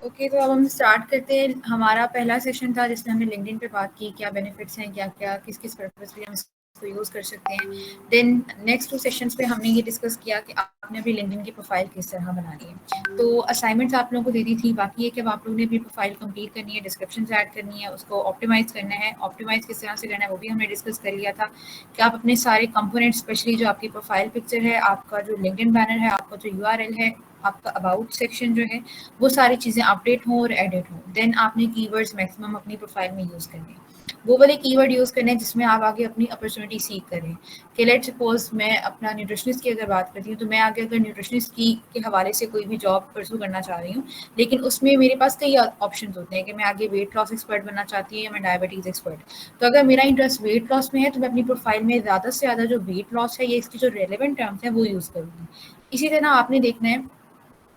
Okay, तो अब हम स्टार्ट करते हैं। हमारा पहला सेशन था जिसमें हमने लिंक्डइन पे बात की, क्या बेनिफिट्स हैं, क्या-क्या किस-किस पर्पस के लिए हम इसको यूज़ कर सकते हैं। देन नेक्स्ट 2 सेशंस पे हमने ये डिस्कस किया कि आपने अपनी लिंक्डइन की प्रोफाइल किस तरह बनानी है। तो असाइनमेंट्स आप लोगों को दे दी थी, बाकी ये कि अब आप लोगों ने अपनी प्रोफाइल कंप्लीट करनी है, डिस्क्रिप्शंस ऐड करनी है, उसको ऑप्टिमाइज़ करना है। ऑप्टिमाइज़ किस तरह से करना है वो भी हमने डिस्कस कर लिया था कि आप अपने सारे कंपोनेंट्स, स्पेशली जो आपकी प्रोफाइल पिक्चर है, आपका जो लिंक्डइन बैनर है, आपका जो यूआरएल है, आपका अबाउट सेक्शन जो है, वो सारी चीज़ें अपडेट हों और एडिट हों। देन आपने कीवर्ड्स मैक्सिमम अपनी प्रोफाइल में यूज़ करने हैं। वो वाले कीवर्ड यूज़ करने हैं जिसमें आप आगे अपनी अपॉर्चुनिटी सीख करें। कि लेट्स सपोज मैं अपना न्यूट्रिशनिस्ट की अगर बात करती हूँ, तो मैं आगे अगर न्यूट्रिशनिस्ट की के हवाले से कोई भी जॉब परस्यू करना चाह रही हूँ, लेकिन उसमें मेरे पास कई ऑप्शंस होते हैं कि मैं आगे वेट लॉस एक्सपर्ट बनना चाहती हूँ या मैं डायबिटीज़ एक्सपर्ट। तो अगर मेरा इंटरेस्ट वेट लॉस में है, तो मैं अपनी प्रोफाइल में ज़्यादा से ज़्यादा जो वेट लॉस है या इसकी जो रेलेवेंट टर्म्स हैं वो यूज़ करूँगी। इसी तरह आपने देखना है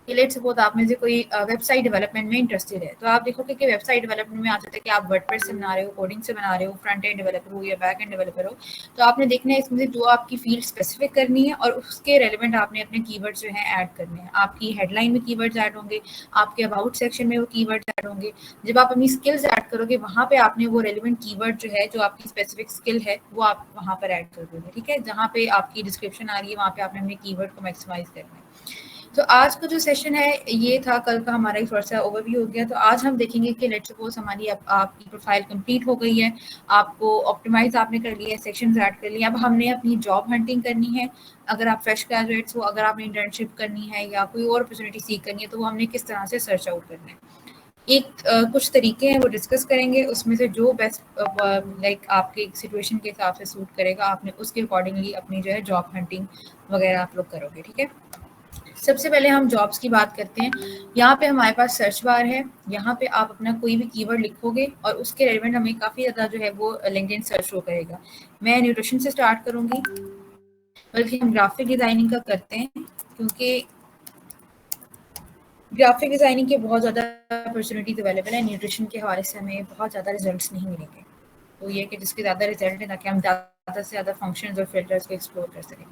कि लेट्स सपोज आप में से कोई वेबसाइट डेवलपमेंट में इंटरेस्टेड है, तो आप देखोगे कि वेबसाइट डेवलपमेंट में आ जाता है कि आप वर्डप्रेस से बना रहे हो, कोडिंग से बना रहे हो, फ्रंट एंड डेवलपर हो या बैक एंड डेवलपर हो। तो आपने देखना है इसमें से जो आपकी फील्ड स्पेसिफिक करनी है और उसके रेलिवेंट आपने अपने कीवर्ड्स जो हैं ऐड करने हैं। आपकी हेडलाइन में कीवर्ड्स ऐड होंगे, आपके अबाउट सेक्शन में वो कीवर्ड्स ऐड होंगे। जब आप अपनी स्किल्स ऐड करोगे, वहाँ पे आपने वो रेलिवेंट कीवर्ड जो है, जो आपकी स्पेसिफिक स्किल है, वो आप वहाँ पर ऐड कर दोगे। ठीक है, जहाँ पे आपकी डिस्क्रिप्शन आ रही है, वहाँ पे आपने अपने कीवर्ड को मैक्सिमाइज करना है। तो आज का जो सेशन है ये था, कल का हमारा एक थोड़ा सा ओवरव्यू हो गया। तो आज हम देखेंगे कि लेट्स सपोज हमारी आपकी प्रोफाइल कंप्लीट हो गई है, आपको ऑप्टिमाइज आपने कर लिया है, सेक्शंस ऐड कर लिए, अब हमने अपनी जॉब हंटिंग करनी है। अगर आप फ्रेश ग्रेजुएट्स हो, अगर आपने इंटर्नशिप करनी है या कोई और अपॉर्चुनिटी सीख करनी है, तो वो हमने किस तरह से सर्च आउट करना है। कुछ तरीके हैं वो डिस्कस करेंगे, उसमें से जो बेस्ट लाइक आपके सिचुएशन के हिसाब से सूट करेगा, आपने उसके अकॉर्डिंगली अपनी जो है जॉब हंटिंग वगैरह आप लोग करोगे। ठीक है, सबसे पहले हम जॉब्स की बात करते हैं। यहाँ पे हमारे पास सर्च बार है, यहाँ पे आप अपना कोई भी कीवर्ड लिखोगे और उसके रेलिवेंट हमें काफ़ी ज़्यादा जो है वो लिंक्डइन सर्च शो करेगा। मैं न्यूट्रिशन से स्टार्ट करूँगी, बल्कि हम ग्राफिक डिज़ाइनिंग का करते हैं, क्योंकि ग्राफिक डिज़ाइनिंग के बहुत ज़्यादा अपॉर्चुनिटीज अवेलेबल है। न्यूट्रिशन के हवाले से हमें बहुत ज़्यादा रिजल्ट्स नहीं मिलेंगे, तो ये कि जिसके ज़्यादा रिजल्ट है, ताकि हम ज़्यादा से ज़्यादा फंक्शंस और फिल्टर्स को एक्सप्लोर कर सकें।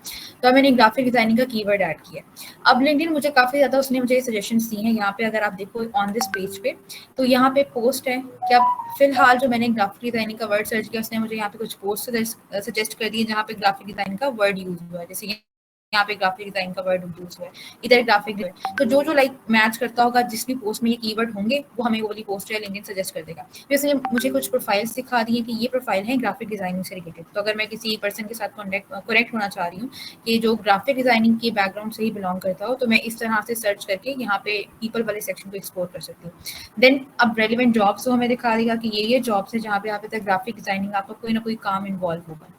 तो अब मैंने ग्राफिक डिज़ाइनिंग का कीवर्ड ऐड किया। अब लिंक्डइन मुझे काफ़ी ज़्यादा उसने मुझे सजेशंस दी हैं। यहाँ पे अगर आप देखो ऑन दिस पेज पे, तो यहाँ पे पोस्ट है कि अब फिलहाल जो मैंने ग्राफिक डिज़ाइनिंग का वर्ड सर्च किया, उसने मुझे यहाँ पे कुछ पोस्ट सजेस्ट कर दिए जहाँ पे ग्राफिक डिज़ाइनिंग का वर्ड यूज़ हुआ है। जैसे यहाँ पे ग्राफिक डिज़ाइन का वर्ड यूज़ हुआ है, इधर ग्राफिक डिज़ाइन। तो जो लाइक मैच करता होगा, जिस भी पोस्ट में ये कीवर्ड होंगे, वो हमें वो वाली पोस्ट जो है लिंक्डइन सजेस्ट कर देगा। तो इसने मुझे कुछ प्रोफाइल्स दिखा दी है कि ये प्रोफाइल है ग्राफिक डिज़ाइनिंग से रिलेटेड। तो अगर मैं किसी पर्सन के साथ कनेक्ट होना चाह रही हूँ कि जो ग्राफिक डिज़ाइनिंग के बैकग्राउंड से ही बिलोंग करता हो, तो मैं इस तरह से सर्च करके यहाँ पे पीपल वाले सेक्शन को एक्सप्लोर कर सकती हूँ। देन अब रेलिवेंट जॉब्स हमें दिखा देगा कि ये जॉब्स है जहाँ पे आप ग्राफिक डिज़ाइनिंग आपका कोई ना कोई काम इन्वॉल्व होगा।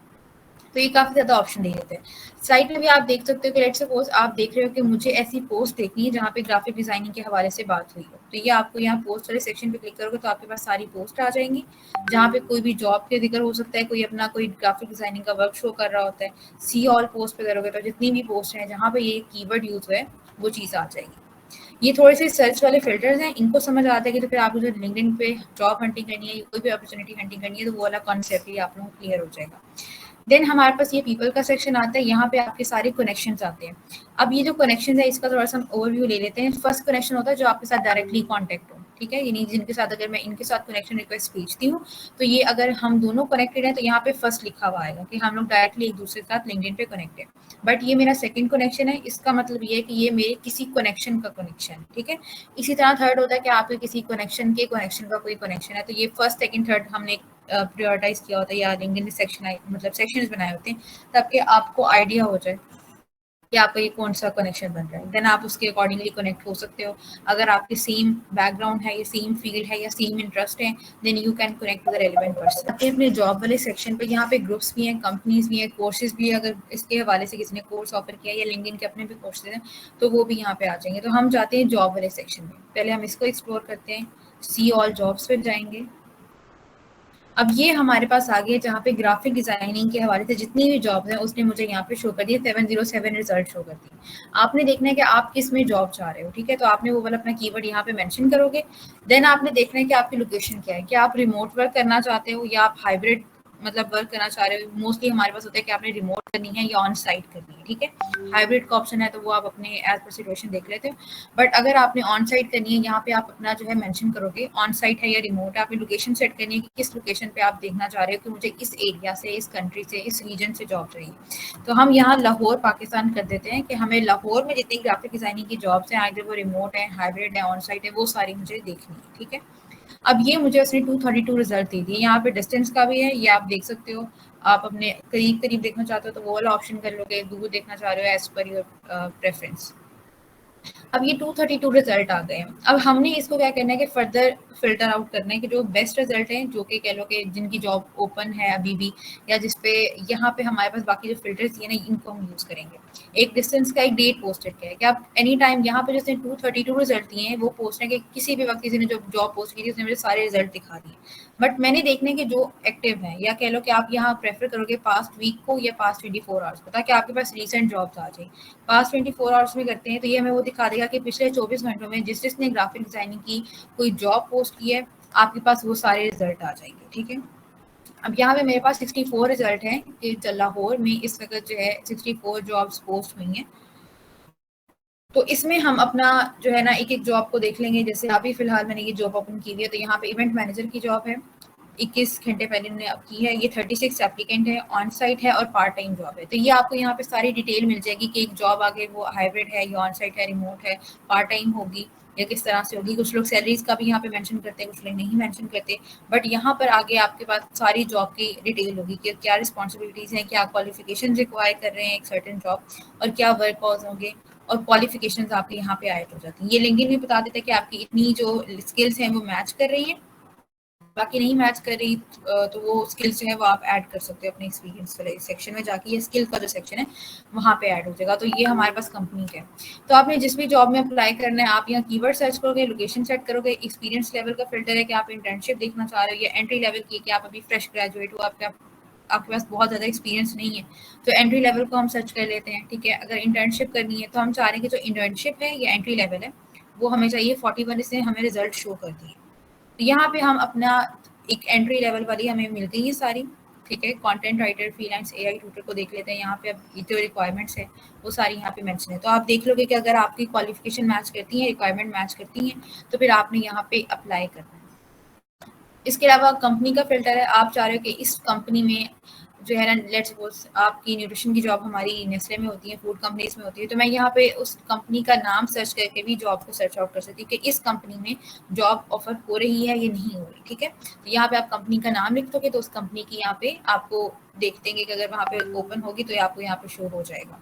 तो ये काफ़ी ज़्यादा ऑप्शन दे देते हैं। साइट में भी आप देख सकते हो कि लेट्स सपोज आप देख रहे हो कि मुझे ऐसी पोस्ट देखनी है जहाँ पे ग्राफिक डिज़ाइनिंग के हवाले से बात हुई हो, तो ये आपको यहाँ पोस्ट वाले सेक्शन पे क्लिक करोगे तो आपके पास सारी पोस्ट आ जाएंगी, जहाँ पे कोई भी जॉब के जिक्र हो सकता है, कोई अपना कोई ग्राफिक डिज़ाइनिंग का वर्क शो कर रहा होता है। सी ऑल पोस्ट पे करोगे तो जितनी भी पोस्ट हैं जहाँ पे ये कीवर्ड यूज़ हुआ है, वो चीज़ आ जाएगी। ये थोड़े से सर्च वाले फिल्टर्स हैं, इनको समझ आता है कि तो फिर आपको जो लिंक्डइन पे जॉब हंटिंग करनी है, कोई भी अपॉर्चुनिटी हंटिंग करनी है, तो वो वाला कॉन्सेप्ट ही आप लोगों को क्लियर हो जाएगा। देन हमारे पास ये पीपल का सेक्शन आता है, यहाँ पे आपके सारे कनेक्शंस आते हैं। अब ये जो कनेक्शन है इसका थोड़ा सा हम ओवरव्यू ले लेते हैं। फर्स्ट कनेक्शन होता है जो आपके साथ डायरेक्टली कॉन्टैक्ट हो, ठीक है, यानी जिनके साथ अगर मैं इनके साथ कनेक्शन रिक्वेस्ट भेजती हूँ, तो ये अगर हम दोनों कनेक्टेड हैं तो यहाँ पे फर्स्ट लिखा हुआ आएगा कि हम लोग डायरेक्टली एक दूसरे के साथ लिंक्डइन पे कनेक्ट है। बट ये मेरा सेकंड कनेक्शन है, इसका मतलब ये है कि ये मेरे किसी कनेक्शन का कनेक्शन, ठीक है। इसी तरह थर्ड होता है कि आपके किसी कनेक्शन के कनेक्शन का कोई कनेक्शन है, तो ये फर्स्ट सेकंड थर्ड हमने प्रायोरिटाइज किया होता है, या लिंक्डइन सेक्शन मतलब सेक्शंस बनाए होते हैं, ताकि आपको आइडिया हो जाए कि आपका ये कौन सा कनेक्शन बन रहा है। देन आप उसके अकॉर्डिंगली कनेक्ट हो सकते हो। अगर आपके सेम बैकग्राउंड है या सेम फील्ड है या सेम इंटरेस्ट है, then you can connect to the relevant person. आपके अपने जॉब वाले सेक्शन पे यहाँ पे ग्रुप्स भी हैं, कंपनीज भी हैं, कोर्सेज भी है। अगर इसके हवाले से किसी ने कोर्स ऑफर किया या लिंक्डइन के अपने भी कोर्सेज हैं, तो वो भी यहाँ पे आ जाएंगे। तो हम जाते हैं जॉब वाले सेक्शन में, पहले हम इसको एक्सप्लोर करते हैं। सी ऑल जॉब्स पे जाएंगे। अब ये हमारे पास आ गया जहाँ पे ग्राफिक डिजाइनिंग के हवाले से जितनी भी जॉब है उसने मुझे यहाँ पे शो कर दिए, 707 रिजल्ट शो कर दिए। आपने देखना है कि आप किस में जॉब चाह रहे हो, ठीक है। तो आपने वो वाला अपना कीवर्ड यहाँ पे मेंशन करोगे। देन आपने देखना है कि आपकी लोकेशन क्या है, क्या आप रिमोट वर्क करना चाहते हो या आप हाइब्रिड मतलब वर्क करना चाह रहे हो, मोस्टली हमारे पास होता है कि आपने रिमोट करनी है या ऑन साइट करनी है, ठीक है। हाइब्रिड का ऑप्शन है तो वो आप अपने एज पर सिचुएशन देख लेते हो, बट अगर आपने ऑन साइट करनी है, यहाँ पे आप अपना जो है मेंशन करोगे ऑन साइट है या रिमोट है, आपने लोकेशन सेट करनी है कि किस लोकेशन पे आप देखना चाह रहे हो कि मुझे इस एरिया से, इस कंट्री से, इस रीजन से जॉब चाहिए। तो हम यहाँ लाहौर पाकिस्तान कर देते हैं कि हमें लाहौर में जितनी ग्राफिक डिजाइनिंग की जॉब्स हैं, अगर वो रिमोट है, हाइब्रिड है, ऑन साइट है, वो सारी मुझे देखनी है, ठीक है। अब ये मुझे उसने 232 रिजल्ट दे दिए। यहाँ पे डिस्टेंस का भी है, ये आप देख सकते हो। आप अपने करीब करीब देखना चाहते हो तो वो वाला ऑप्शन कर लोगे, दूर देखना चाह रहे हो एज पर योर प्रेफरेंस। अब ये 232 रिजल्ट आ गए हैं। अब हमने इसको क्या करना है कि फर्दर फिल्टर आउट करना है कि जो बेस्ट रिजल्ट हैं, जो कि कह लो कि जिनकी जॉब ओपन है अभी भी, या जिसपे यहाँ पे हमारे पास बाकी जो फिल्टर्स दिए ना, इनको हम यूज करेंगे। एक डिस्टेंस का, एक डेट पोस्टेड का है कि आप एनी टाइम यहाँ पे जैसे 232 रिजल्ट दिए हैं, वो पोस्ट है कि किसी भी वक्त किसी ने जो जॉब पोस्ट की थी उसने मुझे सारे रिजल्ट दिखा दिए। बट मैंने देखने के जो एक्टिव है, या कह लो कि आप यहाँ प्रेफर करोगे पास्ट वीक को या पास्ट 24 आवर्स को, ताकि आपके पास रिसेंट जॉब्स आ जाए। पास्ट 24 आवर्स में करते हैं तो ये हमें वो दिखा देगा कि पिछले 24 घंटों में जिसने ग्राफिक डिजाइनिंग की कोई जॉब पोस्ट की है, आपके पास वो सारे रिजल्ट आ जाएंगे, ठीक है। अब यहाँ पे मेरे पास 64 रिजल्ट हैं कि लाहौर में इस वक्त जो है 64 जॉब्स पोस्ट हुई हैं। तो इसमें हम अपना जो है ना एक एक जॉब को देख लेंगे। जैसे अभी फिलहाल मैंने ये जॉब ओपन की हुई है, तो यहाँ पे इवेंट मैनेजर की जॉब है, 21 घंटे पहले उन्होंने अब की है। ये 36 एप्लीकेंट है, ऑन साइट है और पार्ट टाइम जॉब है। तो ये आपको यहाँ पे सारी डिटेल मिल जाएगी कि एक जॉब आगे वो हाइब्रिड है या ऑन साइट है, रिमोट है, पार्ट टाइम होगी या किस तरह से होगी। कुछ लोग सैलरीज का भी यहाँ पे मेंशन करते हैं, कुछ लोग नहीं मेंशन करते, बट यहाँ पर आगे आपके पास सारी जॉब की डिटेल होगी कि क्या रिस्पॉन्सिबिलिटीज हैं, क्या क्वालिफिकेशन रिक्वायर कर रहे हैं एक सर्टेन जॉब, और क्या वर्क आवर्स होंगे, और क्वालिफिकेशंस आपके यहाँ पे ऐड हो जाती हैं। ये लिंक्डइन भी बता देता है कि आपकी इतनी जो स्किल्स हैं वो मैच कर रही हैं, बाकी नहीं मैच कर रही तो वो स्किल्स जो है वो आप ऐड कर सकते हो अपने एक्सपीरियंस वाले सेक्शन में जाके। ये स्किल का जो सेक्शन है वहाँ पे ऐड हो जाएगा। तो ये हमारे पास कंपनी का है। तो आपने जिस भी जॉब में अप्लाई करना है, आप यहाँ कीवर्ड सर्च करोगे, लोकेशन सेट करोगे, एक्सपीरियंस लेवल का फिल्टर है कि आप इंटर्नशिप देखना चाह रहे हो, या एंट्री लेवल की कि आप अभी फ्रेश ग्रेजुएट हो, आपके पास बहुत ज़्यादा एक्सपीरियंस नहीं है, तो एंट्री लेवल को हम सर्च कर लेते हैं, ठीक है। अगर इंटर्नशिप करनी है तो हम चाह रहे हैं कि जो इंटर्नशिप है या एंट्री लेवल है वो हमें चाहिए 41, इससे हमें रिजल्ट शो कर दिए। तो यहाँ पे हम अपना एक एंट्री लेवल वाली हमें मिल गई है सारी, ठीक है। Content writer, freelance, AI tutor को देख लेते हैं। यहाँ पे अब जो रिक्वायरमेंट्स है वो सारी यहाँ पे मेंशन है। तो आप देख लोगे कि अगर आपकी क्वालिफिकेशन मैच करती है, रिक्वायरमेंट मैच करती है, तो फिर आपने यहाँ पे अप्लाई करना है। इसके अलावा कंपनी का फिल्टर है, आप चाह रहे हो कि इस कंपनी में जो है ना, लेट्स सपोज आपकी न्यूट्रिशन की जॉब हमारी नेस्ले में होती है, फूड कंपनीज में होती है, तो मैं यहाँ पे उस कंपनी का नाम सर्च करके भी जॉब को सर्च आउट कर सकती हूँ कि इस कंपनी में जॉब ऑफर हो रही है या नहीं हो रही, ठीक है। तो यहाँ पे आप कंपनी का नाम लिख दोगे तो उस कंपनी की यहाँ पे आपको देख देंगे कि अगर वहाँ पे ओपन होगी तो आपको यहाँ पे शो हो जाएगा।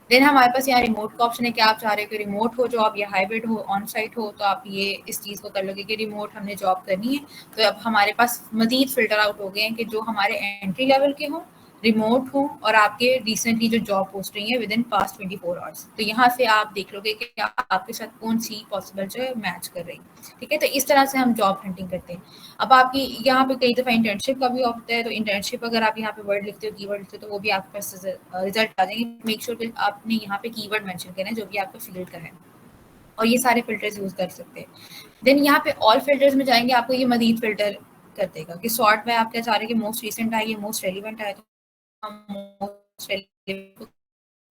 देन हमारे पास यहाँ रिमोट का ऑप्शन है कि आप चाह रहे हो कि रिमोट हो जॉब या हाइब्रिड हो, ऑन साइट हो, तो आप ये इस चीज़ को कर लोगे कि रिमोट हमने जॉब करनी है। तो अब हमारे पास मजीद फिल्टर आउट हो गए हैं कि जो हमारे एंट्री लेवल के हों, रिमोट हो, और आपके रिसेंटली जो जॉब पोस्ट रही है विद इन पास्ट 24 आवर्स। तो यहाँ से आप देख लोगे कि आपके साथ कौन सी पॉसिबल जो है मैच कर रही है, ठीक है। तो इस तरह से हम जॉब हंटिंग करते हैं। अब आपकी यहाँ पे कई दफ़ा इंटर्नशिप का भी होता है, तो इंटर्नशिप अगर आप यहाँ पे वर्ड लिखते हो, कीवर्ड लिखते हो, तो वो भी आपके पास रिजल्ट आ जाएंगे। मेक श्योर कि आपने यहाँ पे कीवर्ड मेंशन करना है जो भी आपके फील्ड का है, और ये सारे फिल्टर्स यूज कर सकते हैं। देन यहाँ पे ऑल फिल्टर्स में जाएंगे, आपको ये मजीद फिल्टर कर देगा कि सॉर्ट में आप क्या चाह रहे हैं कि मोस्ट रिसेंट आए, ये मोस्ट रेलिवेंट आए, तो हम मोस्ट रेलिवेंट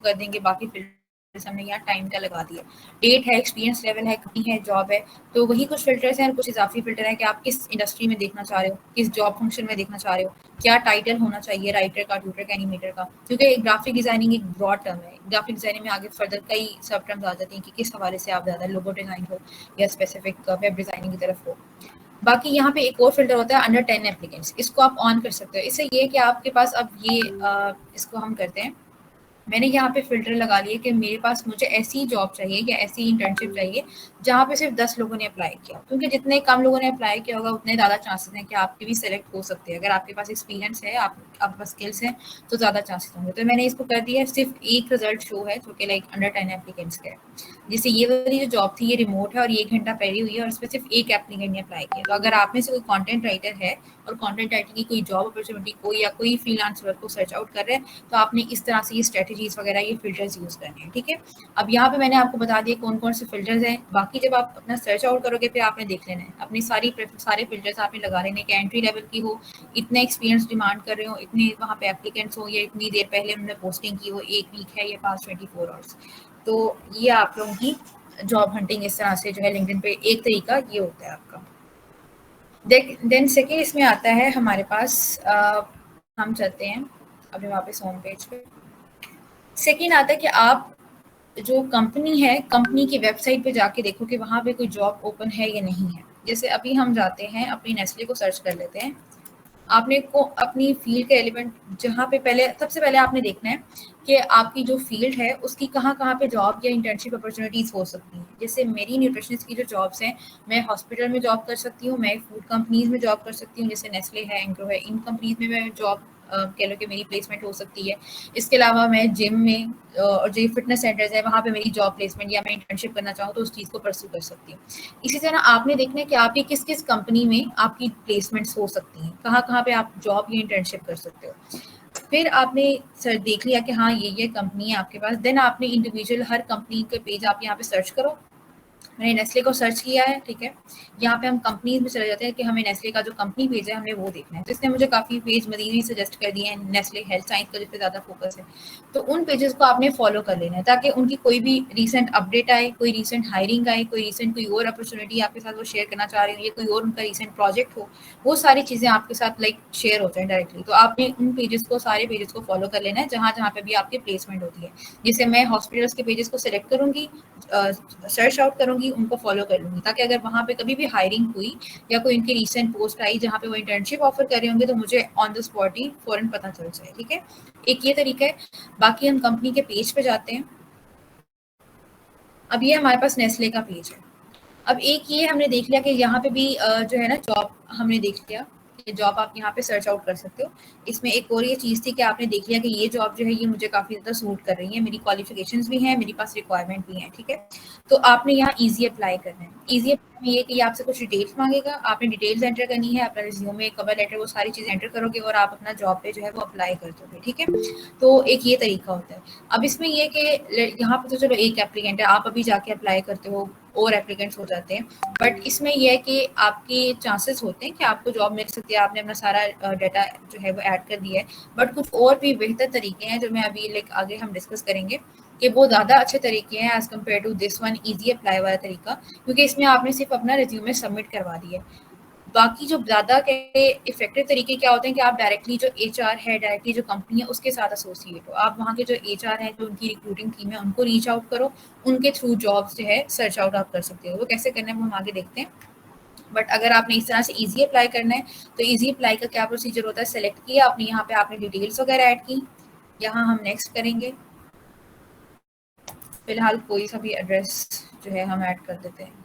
कर देंगे। बाकी फिल्टर्स हमने यहाँ टाइम का लगा दिया, डेट है, एक्सपीरियंस लेवल है, कितनी है जॉब है, तो वही कुछ फिल्टर्स हैं। और कुछ इजाफी फिल्टर है कि आप किस इंडस्ट्री में देखना चाह रहे हो, किस जॉब फंक्शन में देखना चाह रहे हो, क्या टाइटल होना चाहिए, राइटर का, ट्यूटर का, एनिमेटर का, क्योंकि ग्राफिक डिजाइनिंग एक ब्रॉड टर्म है। ग्राफिक डिजाइनिंग में आगे फर्दर कई सब टर्म्स आ जाती हैं कि किस हवाले से आप ज़्यादा लोगो डिजाइन हो या स्पेसिफिक वेब डिजाइनिंग की तरफ हो। बाकी यहाँ पे एक और फिल्टर होता है अंडर 10 एप्लीकेंट्स, इसको आप ऑन कर सकते हो। इससे ये कि आपके पास अब ये इसको हम करते हैं, मैंने यहाँ पे फिल्टर लगा लिया कि मेरे पास मुझे ऐसी जॉब चाहिए या ऐसी इंटर्नशिप चाहिए जहाँ पे सिर्फ 10 लोगों ने अप्लाई किया, क्योंकि जितने कम लोगों ने अप्लाई किया होगा उतने ज़्यादा चांसेस हैं कि आपके भी सिलेक्ट हो सकते हैं। अगर आपके पास एक्सपीरियंस है, आपके पास स्किल्स हैं, तो ज़्यादा चांसेस होंगे। तो मैंने इसको कर दिया, सिर्फ एक रिजल्ट शो है जो कि लाइक अंडर 10 एप्लीकेंट्स का है। जैसे ये वाली जो जॉब थी ये रिमोट है और ये 1 घंटा पहले हुई है और इस पर सिर्फ एक एप्लीकेंट ने अप्लाई किया। तो अगर आप में से कोई कॉन्टेंट राइटर है और कंटेंट राइटिंग की कोई जॉब अपॉर्चुनिटी को या कोई फ्रीलांस वर्क को सर्च आउट कर रहे हैं, तो आपने इस तरह से ये स्ट्रेटजीज वगैरह ये फिल्टर्स यूज़ करने हैं, ठीक है। अब यहाँ पे मैंने आपको बता दिया कौन कौन से फिल्टर्स हैं। बाकी जब आप अपना सर्च आउट करोगे फिर आपने देख लेना है, अपनी सारे फिल्टर्स आपने लगा लेने कि एंट्री लेवल की हो, इतने एक्सपीरियंस डिमांड कर रहे हो, इतने वहाँ पे एप्लीकेंट्स हो, या इतनी देर पहले उन्होंने पोस्टिंग की हो, 1 वीक है या पास 24 आवर्स। तो ये आप लोगों की जॉब हंटिंग इस तरह से जो है लिंक्डइन पे एक तरीका ये होता है आपका। देन सेकेंड इसमें आता है हमारे पास हम चलते हैं अभी वापस होम पेज पे। सेकेंड आता है कि आप जो कंपनी है, कंपनी की वेबसाइट पे जाके देखो कि वहाँ पे कोई जॉब ओपन है या नहीं है। जैसे अभी हम जाते हैं अपनी नेस्ले को सर्च कर लेते हैं। आपने को अपनी फील्ड के एलिमेंट जहाँ पे सबसे पहले आपने देखना है कि आपकी जो फील्ड है उसकी कहाँ कहाँ पे जॉब या इंटर्नशिप अपॉर्चुनिटीज हो सकती हैं। जैसे मेरी न्यूट्रिशनिस्ट की जो जॉब्स हैं, मैं हॉस्पिटल में जॉब कर सकती हूँ, मैं फूड कंपनीज में जॉब कर सकती हूँ, जैसे नेस्ले है, एंग्रो है, इन कंपनीज में मैं जॉब कह लो कि मेरी प्लेसमेंट हो सकती है। इसके अलावा मैं जिम में और जो फिटनेस सेंटर्स है वहाँ पे मेरी जॉब प्लेसमेंट या मैं इंटर्नशिप करना चाहूँ तो उस चीज़ को परस्यू कर सकती हूँ। इसी तरह आपने देखना है कि आपकी किस किस कंपनी में आपकी प्लेसमेंट्स हो सकती हैं, कहाँ कहाँ पे आप जॉब या इंटर्नशिप कर सकते हो। फिर आपने सर देख लिया कि हाँ ये कंपनी है आपके पास, देन आपने इंडिविजुअल हर कंपनी के पेज आप यहाँ पे सर्च करो। मैंने नेस्ले को सर्च किया है, ठीक है। यहाँ पे हम कंपनीज में चले जाते हैं कि हमें नेस्ले का जो कंपनी पेज है हमने वो देखना है। तो इसने मुझे काफ़ी पेज मदीद ही सजेस्ट कर दिए हैं, नेस्ले हेल्थ साइंस का जिस पे ज़्यादा फोकस है। तो उन पेजेस को आपने फॉलो कर लेना है ताकि उनकी कोई भी रीसेंट अपडेट आए, कोई रीसेंट हायरिंग आए, कोई रीसेंट कोई और अपॉर्चुनिटी आपके साथ वो शेयर करना चाह रहे हो, या कोई और उनका रीसेंट प्रोजेक्ट हो, वो सारी चीज़ें आपके साथ लाइक शेयर हो जाए डायरेक्टली। तो आपने उन पेजेस को, सारे पेजेस को फॉलो कर लेना है जहाँ जहाँ पे भी आपकी प्लेसमेंट होती है। जैसे मैं हॉस्पिटल्स के पेजेस को सिलेक्ट करूंगी, सर्च आउट करूंगी, उनको फॉलो कर लूंगी, ताकि अगर वहाँ पे कभी भी हायरिंग हुई या कोई इनकी रीसेंट पोस्ट आई जहाँ पे वो इंटर्नशिप ऑफर कर रहे होंगे तो मुझे ऑन द स्पॉट ही फौरन पता चल जाए, ठीक है। एक ये तरीका है। बाकी हम कंपनी के पेज पे जाते हैं। अब ये हमारे पास नेस्ले का पेज है। अब एक ये हमने देख लिया कि यहाँ पे भी जो है ना जॉब हमने देख लिया, ये जॉब आप यहाँ पे सर्च आउट कर सकते हो। इसमें एक और ये चीज़ थी कि आपने देख लिया कि ये जॉब जो है ये मुझे काफ़ी ज़्यादा सूट कर रही है, मेरी क्वालिफिकेशंस भी हैं, मेरे पास रिक्वायरमेंट भी है, ठीक है। तो आपने यहाँ ईजी अप्लाई करना है। ईजी अप्लाई में ये कि ये आपसे कुछ डिटेल्स मांगेगा, आपने डिटेल्स एंटर करनी है, अपना रिज्यूमे, कवर लेटर, वो सारी चीज़ें एंटर करोगे और आप अपना जॉब पे जो है वो अप्लाई कर दोगे, ठीक है। तो एक ये तरीका होता है। अब इसमें ये कि यहाँ पे तो चलो एक एप्लीकेंट है, आप अभी जाके अप्लाई करते हो, और एप्लीकेंट्स हो जाते हैं, बट इसमें यह है कि आपके चांसेस होते हैं कि आपको जॉब मिल सकती है, आपने अपना सारा डाटा जो है वो ऐड कर दिया है। बट कुछ और भी बेहतर तरीके हैं जो मैं अभी आगे हम डिस्कस करेंगे कि वो ज़्यादा अच्छे तरीके हैं as compared to this one easy apply वाला तरीका, क्योंकि इसमें आपने सिर्फ अपना रिज्यूमे सबमिट करवा दिया है। बाकी जो ज़्यादा के इफेक्टिव तरीके क्या होते हैं कि आप डायरेक्टली जो एचआर है, डायरेक्टली जो कंपनी है उसके साथ एसोसिएट हो, आप वहाँ के जो एचआर है, जो उनकी रिक्रूटिंग टीम है, उनको रीच आउट करो, उनके थ्रू जॉब्स जो है सर्च आउट आप कर सकते हो। वो कैसे करना है वो हम आगे देखते हैं। बट अगर आपने इस तरह से ईजी अप्लाई करना है तो ईजी अप्लाई का क्या प्रोसीजर होता है, सेलेक्ट किया आपने, यहाँ पे आपने डिटेल्स वगैरह ऐड की, यहाँ हम नेक्स्ट करेंगे। फिलहाल कोई सा भी एड्रेस जो है हम ऐड कर देते हैं।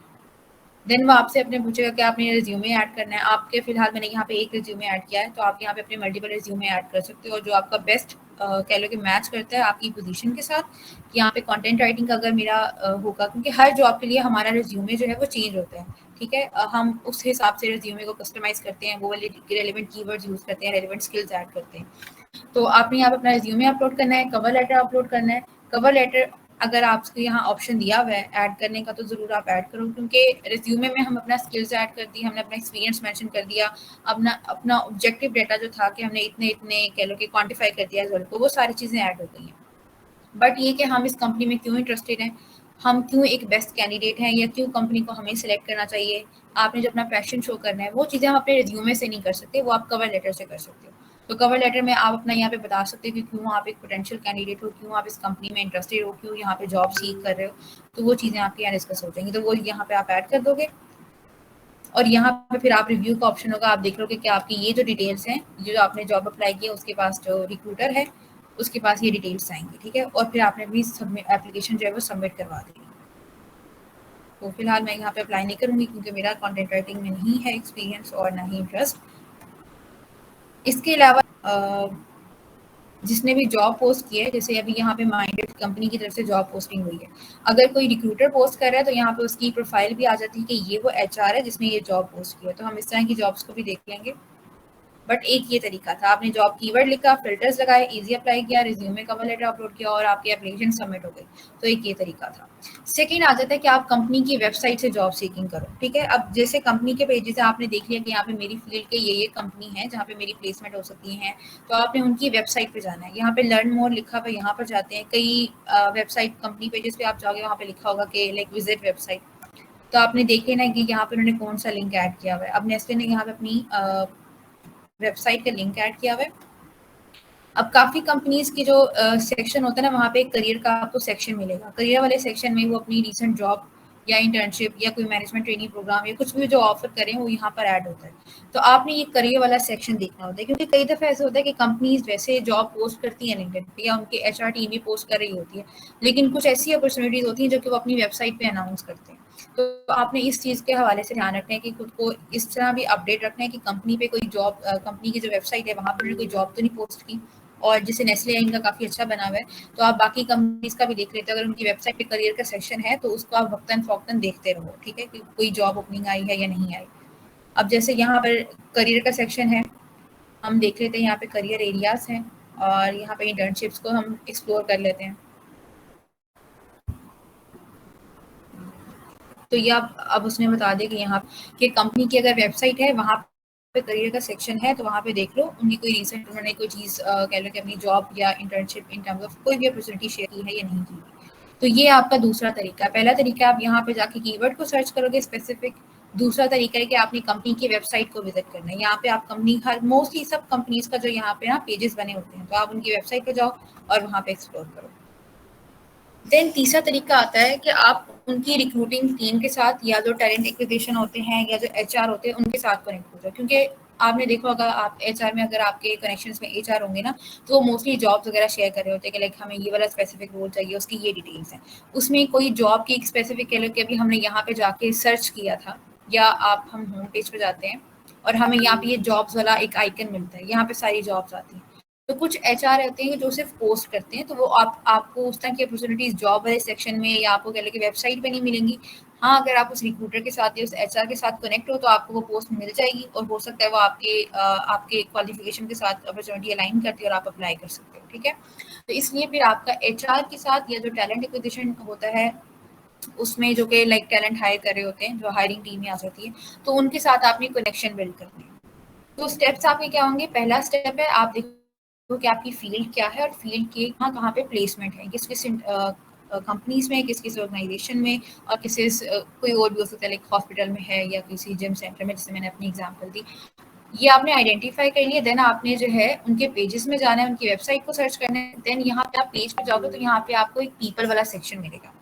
देन वो आपसे अपने पूछेगा कि आपने रिज्यूमे ऐड करना है। आपके फिलहाल मैंने यहाँ पे एक रिज्यूमे ऐड किया है, तो आप यहाँ पे अपने मल्टीपल रिज्यूमे ऐड कर सकते हो, और जो आपका बेस्ट कह लो कि मैच करता है आपकी पोजीशन के साथ। यहाँ पे कंटेंट राइटिंग का अगर मेरा होगा, क्योंकि हर जॉब के लिए हमारा रिज्यूमे जो है वो चेंज होता है, ठीक है। हम उस हिसाब से रिज्यूमे को कस्टमाइज करते हैं, वो वाले रेलिवेंट कीवर्ड्स यूज करते हैं, रेलिवेंट स्किल्स ऐड करते हैं। तो आपने यहाँ पे अपना रिज्यूमे अपलोड करना है, कवर लेटर अपलोड करना है। कवर लेटर अगर आपको यहाँ ऑप्शन दिया हुआ है ऐड करने का तो ज़रूर आप ऐड करो, क्योंकि रिज्यूमे में हम अपना स्किल्स ऐड कर दी, हमने अपना एक्सपीरियंस मेंशन कर दिया, अपना अपना ऑब्जेक्टिव डेटा जो था कि हमने इतने इतने कह लो कि क्वांटिफाई कर दिया रिजल्ट को, वो सारी चीज़ें ऐड हो गई हैं। बट ये कि हम इस कंपनी में क्यों इंटरेस्टेड हैं, हम क्यों एक बेस्ट कैंडिडेट हैं, या क्यों कंपनी को हमें सिलेक्ट करना चाहिए, आपने जो अपना पैशन शो करना है, वो चीज़ें हम अपने रिज्यूमे से नहीं कर सकते, वो आप कवर लेटर से कर सकते हो। तो कवर लेटर में आप अपना यहाँ पे बता सकते हो कि क्यों आप एक पोटेंशियल कैंडिडेट हो, क्यों आप इस कंपनी में इंटरेस्टेड हो, क्यों यहाँ पे जॉब सीख कर रहे हो। तो वो चीज़ें आपके यहाँ डिस्कस हो जाएंगी, तो वो यहाँ पे आप ऐड कर दोगे। और यहाँ पे फिर आप रिव्यू का ऑप्शन होगा, आप देख लोगे कि आपकी ये जो डिटेल्स हैं, जो आपने जॉब अप्लाई किया उसके पास जो रिक्रूटर है उसके पास ये डिटेल्स आएंगी, ठीक है। और फिर आपने भी सबमिट एप्लीकेशन जो है वो सबमिट करवा देनी। तो फिलहाल मैं यहाँ पे अप्लाई नहीं करूँगी क्योंकि मेरा कंटेंट राइटिंग में नहीं है एक्सपीरियंस और ना ही इंटरेस्ट। इसके अलावा जिसने भी जॉब पोस्ट की है, जैसे अभी यहाँ पे माइंडेड कंपनी की तरफ से जॉब पोस्टिंग हुई है, अगर कोई रिक्रूटर पोस्ट कर रहा है तो यहाँ पे उसकी प्रोफाइल भी आ जाती है कि ये वो एचआर है जिसने ये जॉब पोस्ट की है। तो हम इस तरह की जॉब्स को भी देख लेंगे। बट एक ये तरीका था, आपने जॉब कीवर्ड लिखा, फिल्टर्स लगाए, इजी अप्लाई किया, रिज्यूमे कवर लेटर अपलोड किया और आपकी एप्लीकेशन सबमिट हो गई। तो एक ये तरीका था। सेकेंड आ जाता है कि आप कंपनी की वेबसाइट से जॉब सीकिंग करो, ठीक है। अब जैसे कंपनी के पेज से आपने देख लिया कि यहाँ पे मेरी फील्ड के ये कंपनी है जहाँ पे मेरी प्लेसमेंट हो सकती है, तो आपने उनकी वेबसाइट पे जाना है। यहाँ पे लर्न मोर लिखा हुआ, यहाँ पर जाते हैं। कई वेबसाइट कंपनी पेजेस पे आप जाओगे, वहाँ पे लिखा होगा कि लाइक विजिट वेबसाइट, तो आपने देखे ना कि यहाँ पे उन्होंने कौन सा लिंक ऐड किया हुआ है। अब नेस्ले ने यहाँ पे अपनी वेबसाइट का लिंक ऐड किया हुआ है। अब काफ़ी कंपनीज की जो सेक्शन होता है ना, वहाँ पे एक करियर का आपको सेक्शन मिलेगा। करियर वाले सेक्शन में वो अपनी रिसेंट जॉब या इंटर्नशिप या कोई मैनेजमेंट ट्रेनिंग प्रोग्राम या कुछ भी जो ऑफर करें वो यहाँ पर ऐड होता है। तो आपने ये करियर वाला सेक्शन देखना होता है, क्योंकि कई दफ़ा ऐसा होता है कि कंपनीज वैसे जॉब पोस्ट करती हैं लिंक्डइन पे या उनकी एचआर टीम भी पोस्ट कर रही होती है, लेकिन कुछ ऐसी अपॉर्चुनिटीज होती हैं जो कि वो अपनी वेबसाइट पे अनाउंस करते हैं। तो आपने इस चीज़ के हवाले से ध्यान रखना है कि खुद को इस तरह भी अपडेट रखना है कि कंपनी पे कोई जॉब, कंपनी की जो वेबसाइट है वहाँ पर कोई जॉब तो नहीं पोस्ट की। और जैसे नेस्ले इनका काफ़ी अच्छा बना हुआ है, तो आप बाकी कंपनीज का भी देख लेते हो। अगर उनकी वेबसाइट पे करियर का सेक्शन है तो उसको आप वक्तन फ़ौक्तन देखते रहो, ठीक है, कि कोई जॉब ओपनिंग आई है या नहीं आई। अब जैसे यहाँ पर करियर का सेक्शन है, हम देख लेते हैं। यहाँ पे करियर एरियाज हैं और यहाँ पे इंटर्नशिप्स को हम एक्सप्लोर कर लेते हैं। तो ये अब उसने बता दिया कि यहाँ कि कंपनी की अगर वेबसाइट है वहाँ पे करियर का सेक्शन है, तो वहाँ पे देख लो उनकी कोई रिसेंट उन्होंने कोई चीज़ कह लो कि अपनी जॉब या इंटर्नशिप इन टर्म्स ऑफ कोई भी अपॉर्चुनिटी शेयर की है या नहीं की। तो ये आपका दूसरा तरीका है। पहला तरीका आप यहाँ पे जाके कीवर्ड को सर्च करोगे स्पेसिफिक। दूसरा तरीका है कि आपने कंपनी की वेबसाइट को विजिट करना है। यहाँ पे आप कंपनी हर मोस्टली सब कंपनीज का जो यहाँ पे ना पेजेस बने होते हैं, तो आप उनकी वेबसाइट पे जाओ और वहाँ पे एक्सप्लोर करो। देन तीसरा तरीका आता है कि आप उनकी रिक्रूटिंग टीम के साथ या जो टैलेंट एक्विजिशन होते हैं या जो एचआर होते हैं उनके साथ कनेक्ट हो जाओ, क्योंकि आपने देखा होगा आप एचआर में अगर आपके कनेक्शंस में एचआर होंगे ना, तो वो मोस्टली जॉब्स वगैरह शेयर कर रहे होते हैं कि लाइक हमें ये वाला स्पेसिफिक रोल चाहिए, उसकी ये डिटेल्स हैं। उसमें कोई जॉब की स्पेसिफिक कह लो कि अभी हमने यहाँ पे जाके सर्च किया था, या आप हम होम पेज पे जाते हैं और हमें यहाँ पे ये जॉब्स वाला एक आइकन मिलता है, यहाँ पे सारी जॉब्स आती हैं। तो कुछ एचआर रहते हैं जो सिर्फ पोस्ट करते हैं, तो वो आपको उस तरह की अपॉर्चुनिटीज जॉब वाले सेक्शन में या आपको कह लो कि वेबसाइट पे नहीं मिलेंगी। हाँ, अगर आप उस रिक्रूटर के साथ या उस एचआर के साथ कनेक्ट हो तो आपको वो पोस्ट मिल जाएगी और हो सकता है वो आपके क्वालिफिकेशन के साथ अपॉर्चुनिटी अलाइन करती है और आप अप्लाई कर सकते हो, ठीक है। तो इसलिए फिर आपका एचआर के साथ या जो टैलेंट एक्विजिशन होता है उसमें जो कि लाइक टैलेंट हायर कर रहे होते हैं, जो हायरिंग टीम में आ जाती है, तो उनके साथ आपने कनेक्शन बिल्ड करनी है। तो स्टेप्स आपके क्या होंगे? पहला स्टेप है आप देखो कि आपकी फील्ड क्या है और फील्ड के कहाँ पे प्लेसमेंट है, किस किस कंपनीज में, किस किस ऑर्गेनाइजेशन में, और कोई और भी हो सकता है लाइक हॉस्पिटल में है या किसी जिम सेंटर में, जैसे मैंने अपनी एग्जांपल दी। ये आपने आइडेंटिफाई कर लिया। देन आपने जो है उनके पेजेस में जाना है, उनकी वेबसाइट को सर्च करना है। देन यहाँ पे आप पेज पे जाओगे तो यहाँ पे आपको एक पीपल वाला सेक्शन मिलेगा।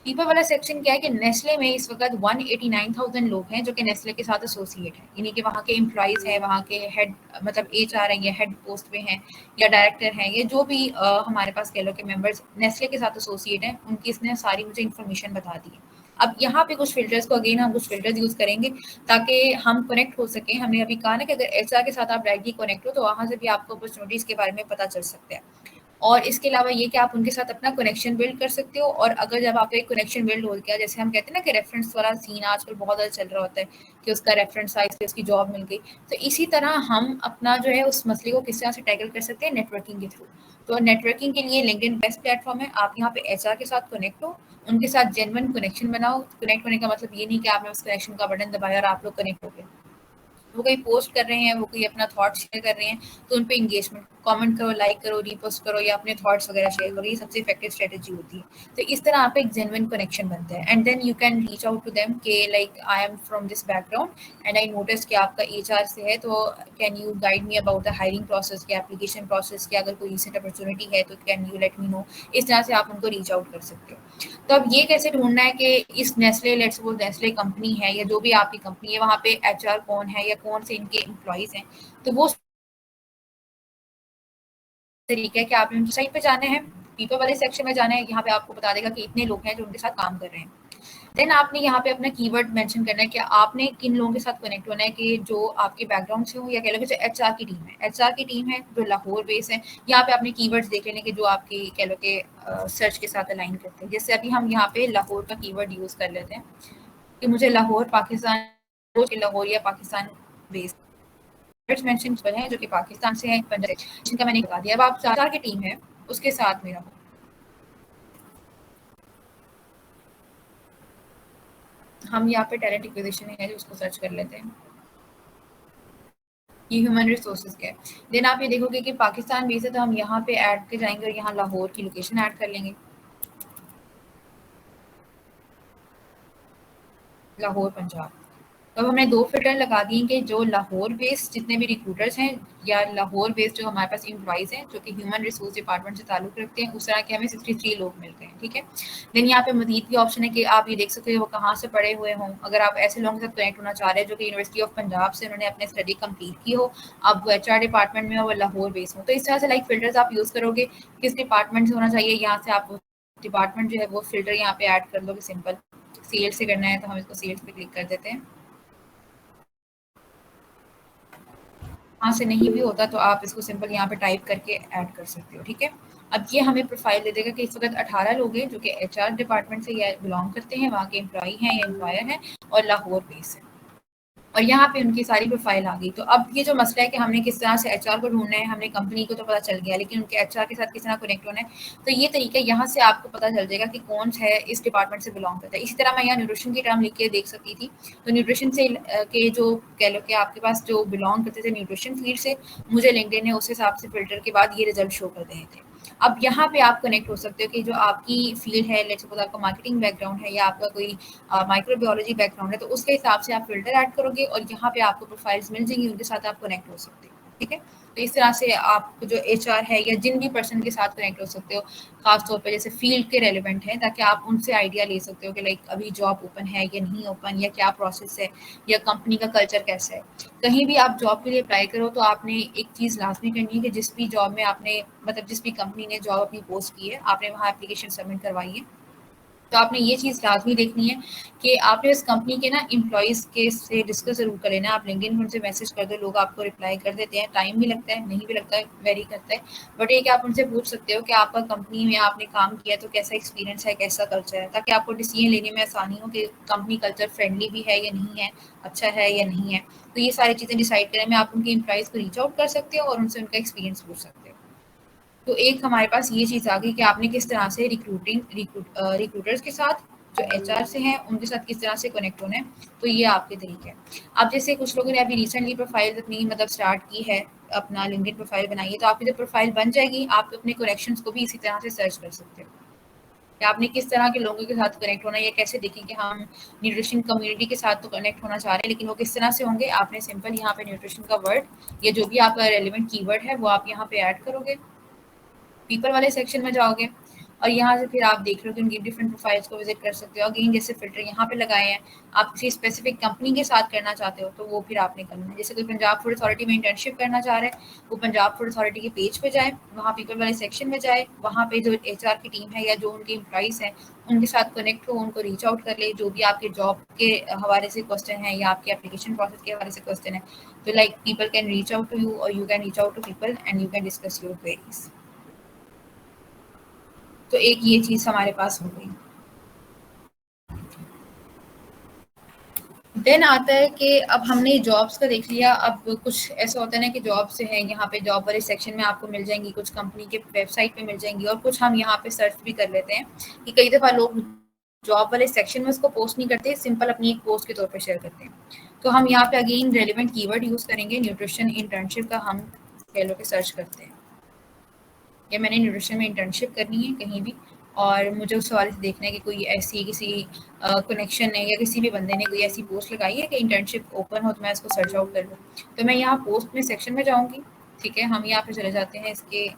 पीपल वाला सेक्शन क्या है कि नेस्ले में इस वक्त 189,000 लोग हैं जो कि नेस्ले के साथ एसोसिएट हैं, यानी कि वहाँ के एम्प्लॉइज हैं, वहाँ के हेड मतलब एचआर हैं या हेड पोस्ट पे हैं या डायरेक्टर हैं, ये जो भी हमारे पास कह लो कि मेंबर्स नेस्ले के साथ एसोसिएट हैं, उनकी इसने सारी मुझे इन्फॉर्मेशन बता दी है। अब यहाँ पे कुछ फिल्टर्स को अगेन हम कुछ फिल्टर्स यूज करेंगे ताकि हम कनेक्ट हो सकें। हमने अभी कहा ना कि अगर एचआर के साथ आप डायरेक्टली कनेक्ट हो तो वहाँ से भी आपको अपॉर्चुनिटीज के बारे में पता चल सकता है। और इसके अलावा ये कि आप उनके साथ अपना कनेक्शन बिल्ड कर सकते हो। और अगर जब आपका एक कनेक्शन बिल्ड हो गया, जैसे हम कहते हैं ना कि रेफरेंस वाला सीन आजकल बहुत ज़्यादा चल रहा होता है कि उसका रेफरेंस आया इसलिए उसकी जॉब मिल गई, तो इसी तरह हम अपना जो है उस मसले को किस तरह से टैकल कर सकते हैं, नेटवर्किंग के थ्रू। तो नेटवर्किंग के लिए लिंक्डइन बेस्ट प्लेटफॉर्म है। आप यहाँ पे एचआर के साथ कनेक्ट हो, उनके साथ जेन्युइन कनेक्शन बनाओ। कनेक्ट होने का मतलब ये नहीं कि आपने उस कनेक्शन का बटन दबाया और आप लोग कनेक्ट हो गए। वो कोई पोस्ट कर रहे हैं, वो कोई अपना थॉट शेयर कर रहे हैं, तो उन पे एंगेजमेंट, कमेंट करो, लाइक करो, रीपोस्ट करो या अपने थॉट्स वगैरह शेयर करो। ये सबसे इफेक्टिव स्ट्रेटजी होती है। तो इस तरह आप एक जेन्युइन कनेक्शन बनता है and then you can reach out to them के like I am from this background and I notice कि आपका एचआर से है, तो can you guide me about the hiring process के, एप्लीकेशन प्रोसेस के, अगर कोई रिसेंट अपॉर्चुनिटी है तो can you let me know. इस तरह से आप उनको रीच आउट कर सकते हो। तो अब ये कैसे ढूंढना है कि इस Nestle, let's suppose Nestle company है या जो भी आपकी कंपनी है, वहाँ पे एचआर कौन है या कौन से इनके एम्प्लॉइज हैं। तो वो तरीका है कि आपने उनकी साइट पे जाना है, पीपल वाले सेक्शन में जाना है, यहाँ पे आपको बता देगा कि इतने लोग हैं जो उनके साथ काम कर रहे हैं। देन आपने यहाँ पे अपना कीवर्ड मेंशन करना है कि आपने किन लोगों के साथ कनेक्ट होना है कि जो आपके बैकग्राउंड से हो, या कह लो कि एचआर की टीम है, एचआर की टीम है जो लाहौर बेस है। यहाँ पे आपने कीवर्ड्स देख लेने के जो आपकी कह लो कि सर्च के साथ अलाइन करते हैं। जैसे अभी हम यहाँ पे लाहौर का कीवर्ड यूज कर लेते हैं कि मुझे लाहौर पाकिस्तान, लाहौर या पाकिस्तान बेस्ड मेंशन हैं जो कि पाकिस्तान से हैं, पंजाब से, जिनका मैंने बता दिया। अब आप 4 की टीम है उसके साथ में रहो। हम यहाँ पे टैलेंट एक्विजिशन है जो उसको सर्च कर लेते हैं। ये ह्यूमन रिसोर्सेज का है। देन आप ये देखोगे कि पाकिस्तान बेस है, तो हम यहाँ पे ऐड के जाएंगे और यहाँ लाहौर की लोकेशन ऐड कर लेंगे, लाहौर पंजाब। तो हमने 2 फिल्टर लगा दिए कि जो लाहौर बेस्ड जितने भी रिक्रूटर्स हैं या लाहौर बेस्ड जो हमारे पास एम्प्लॉइज़ हैं जो कि ह्यूमन रिसोर्स डिपार्टमेंट से ताल्लुक़ रखते हैं, उस तरह के हमें 63 लोग मिलते हैं, ठीक है। देन यहाँ पे मज़ीद की ऑप्शन है कि आप ये देख सकते हो वो कहाँ से पढ़े हुए हों। अगर आप ऐसे लोगों के साथ कनेक्ट होना चाह रहे हैं जो कि यूनिवर्सिटी ऑफ पंजाब से उन्होंने अपने स्टडी कंप्लीट की हो, अब वो एचआर डिपार्टमेंट में हो, वो लाहौर बेस्ड हो, तो इस तरह से लाइक फ़िल्टर्स आप यूज़ करोगे किस डिपार्टमेंट से होना चाहिए, यहाँ से आप डिपार्टमेंट जो है वो फ़िल्टर यहाँ पे ऐड कर लोगे। सिंपल सेल्स से करना है तो हम इसको सेल्स पे क्लिक कर देते हैं। वहाँ से नहीं भी होता तो आप इसको सिंपल यहाँ पे टाइप करके ऐड कर सकते हो, ठीक है। अब ये हमें प्रोफाइल दे देगा कि इस वक्त 18 लोग हैं जो कि एचआर डिपार्टमेंट से या बिलोंग करते हैं, वहाँ के एम्प्लॉई हैं या एम्प्लॉयर हैं और लाहौर बेस है, और यहाँ पे उनकी सारी प्रोफाइल आ गई। तो अब ये जो मसला है कि हमने किस तरह से एचआर को ढूंढना है, हमने कंपनी को तो पता चल गया, लेकिन उनके एचआर के साथ किस तरह कनेक्ट होना है, तो ये तरीका यहाँ से आपको पता चल जाएगा कि कौन है इस डिपार्टमेंट से बिलोंग करता है। इसी तरह मैं यहाँ न्यूट्रिशन की टर्म लिख के देख सकती थी, तो न्यूट्रिशन से के जो कह लो कि आपके पास जो बिलोंग करते थे न्यूट्रिशन फील्ड से, मुझे लिंक्डइन ने उस हिसाब से फिल्टर के बाद ये रिजल्ट शो कर रहे थे। अब यहाँ पे आप कनेक्ट हो सकते हो कि जो आपकी फील्ड है, लेट्स सपोज आपका मार्केटिंग बैकग्राउंड है या आपका कोई माइक्रोबायोलॉजी बैकग्राउंड है, तो उसके हिसाब से आप फिल्टर ऐड करोगे और यहाँ पे आपको प्रोफाइल्स मिल जाएंगी, उनके साथ आप कनेक्ट हो सकते हो, ठीक है। तो इस तरह से आप जो एचआर है या जिन भी पर्सन के साथ कनेक्ट हो सकते हो, खास तौर पे जैसे फील्ड के रेलिवेंट है, ताकि आप उनसे आइडिया ले सकते हो कि लाइक अभी जॉब ओपन है या नहीं ओपन, या क्या प्रोसेस है, या कंपनी का कल्चर कैसा है। कहीं भी आप जॉब के लिए अप्लाई करो तो आपने एक चीज़ लाजमी करनी है कि जिस भी जॉब में आपने मतलब जिस भी कंपनी ने जॉब अपनी पोस्ट की है, आपने वहाँ एप्लीकेशन सबमिट करवाई है, तो आपने ये चीज़ लाजमी देखनी है कि आपने उस कंपनी के ना एम्प्लॉइज़ के से डिस्कस ज़रूर कर लेना। आप लिंक्डइन पर उनसे मैसेज कर दो, लोग आपको रिप्लाई कर देते हैं, टाइम भी लगता है, नहीं भी लगता है, वेरी करता है, बट ये कि आप उनसे पूछ सकते हो कि आपका कंपनी में आपने काम किया तो कैसा एक्सपीरियंस है, कैसा कल्चर है, ताकि आपको डिसीजन लेने में आसानी हो कि कंपनी कल्चर फ्रेंडली भी है या नहीं है, अच्छा है या नहीं है। तो ये सारी चीज़ें डिसाइड करने में आप उनके एम्प्लॉइज़ को रीच आउट कर सकते हो और उनसे उनका एक्सपीरियंस पूछ सकते हो। तो एक हमारे पास ये चीज़ आ गई कि आपने किस तरह से रिक्रूटर्स के साथ जो एचआर से हैं उनके साथ किस तरह से कनेक्ट होना है, तो ये आपके तरीके हैं। अब जैसे कुछ लोगों ने अभी रिसेंटली प्रोफाइल अपनी मतलब स्टार्ट की है, अपना लिंक्डइन प्रोफाइल बनाई है, तो आपकी जब प्रोफाइल बन जाएगी आप अपने कनेक्शंस को भी इसी तरह से सर्च कर सकते हो कि आपने किस तरह के लोगों के साथ कनेक्ट होना है, या कैसे देखें कि हम न्यूट्रिशन कम्युनिटी के साथ तो कनेक्ट होना चाह रहे हैं, लेकिन वो किस तरह से होंगे। आपने सिंपल यहाँ पे न्यूट्रिशन का वर्ड या जो भी आपका रेलिवेंट कीवर्ड है वो आप यहाँ पे ऐड करोगे, पीपल वाले सेक्शन में जाओगे और यहाँ से फिर आप देख रहे हो कि उनकी डिफरेंट प्रोफाइल्स को विजिट कर सकते हो। अगेन जैसे फिल्टर यहाँ पे लगाए हैं, आप किसी स्पेसिफिक कंपनी के साथ करना चाहते हो तो वो फिर आपने करना है। जैसे कोई पंजाब फूड अथॉरिटी में इंटर्नशिप करना चाह रहा है, वो पंजाब फूड अथॉरिटी के पेज पे जाए, वहाँ पीपल वाले सेक्शन में जाए, वहाँ पे जो एचआर की टीम है या जो उनके एम्प्लॉइज़ हैं उनके साथ कनेक्ट हो, उनको रीच आउट कर ले, जो भी आपके जॉब के हवाले से क्वेश्चन है या आपके एप्लीकेशन प्रोसेस के हवाले से क्वेश्चन है, तो like people can reach out to you और you can reach out to people and you can discuss your queries. तो एक ये चीज़ हमारे पास हो गई। देन आता है कि अब हमने जॉब्स का देख लिया। अब कुछ ऐसा होता है ना कि जॉब से है, यहाँ पे जॉब वाले सेक्शन में आपको मिल जाएंगी, कुछ कंपनी के वेबसाइट पे मिल जाएंगी, और कुछ हम यहाँ पे सर्च भी कर लेते हैं कि कई दफ़ा लोग जॉब वाले सेक्शन में उसको पोस्ट नहीं करते, सिंपल अपनी एक पोस्ट के तौर पर शेयर करते हैं। तो हम यहाँ पे अगेन रेलिवेंट कीवर्ड यूज़ करेंगे, न्यूट्रिशन इंटर्नशिप का हम कह लो कि सर्च करते हैं, या मैंने न्यूट्रिशन में इंटर्नशिप करनी है कहीं भी, और मुझे उस हवाले से देखना है कि कोई ऐसी किसी कनेक्शन है या किसी भी बंदे ने कोई ऐसी पोस्ट लगाई है कि इंटर्नशिप ओपन हो, तो मैं इसको सर्च आउट कर लूँ। तो मैं यहाँ पोस्ट में सेक्शन में जाऊँगी, ठीक है। हम यहाँ पे चले जाते हैं इसके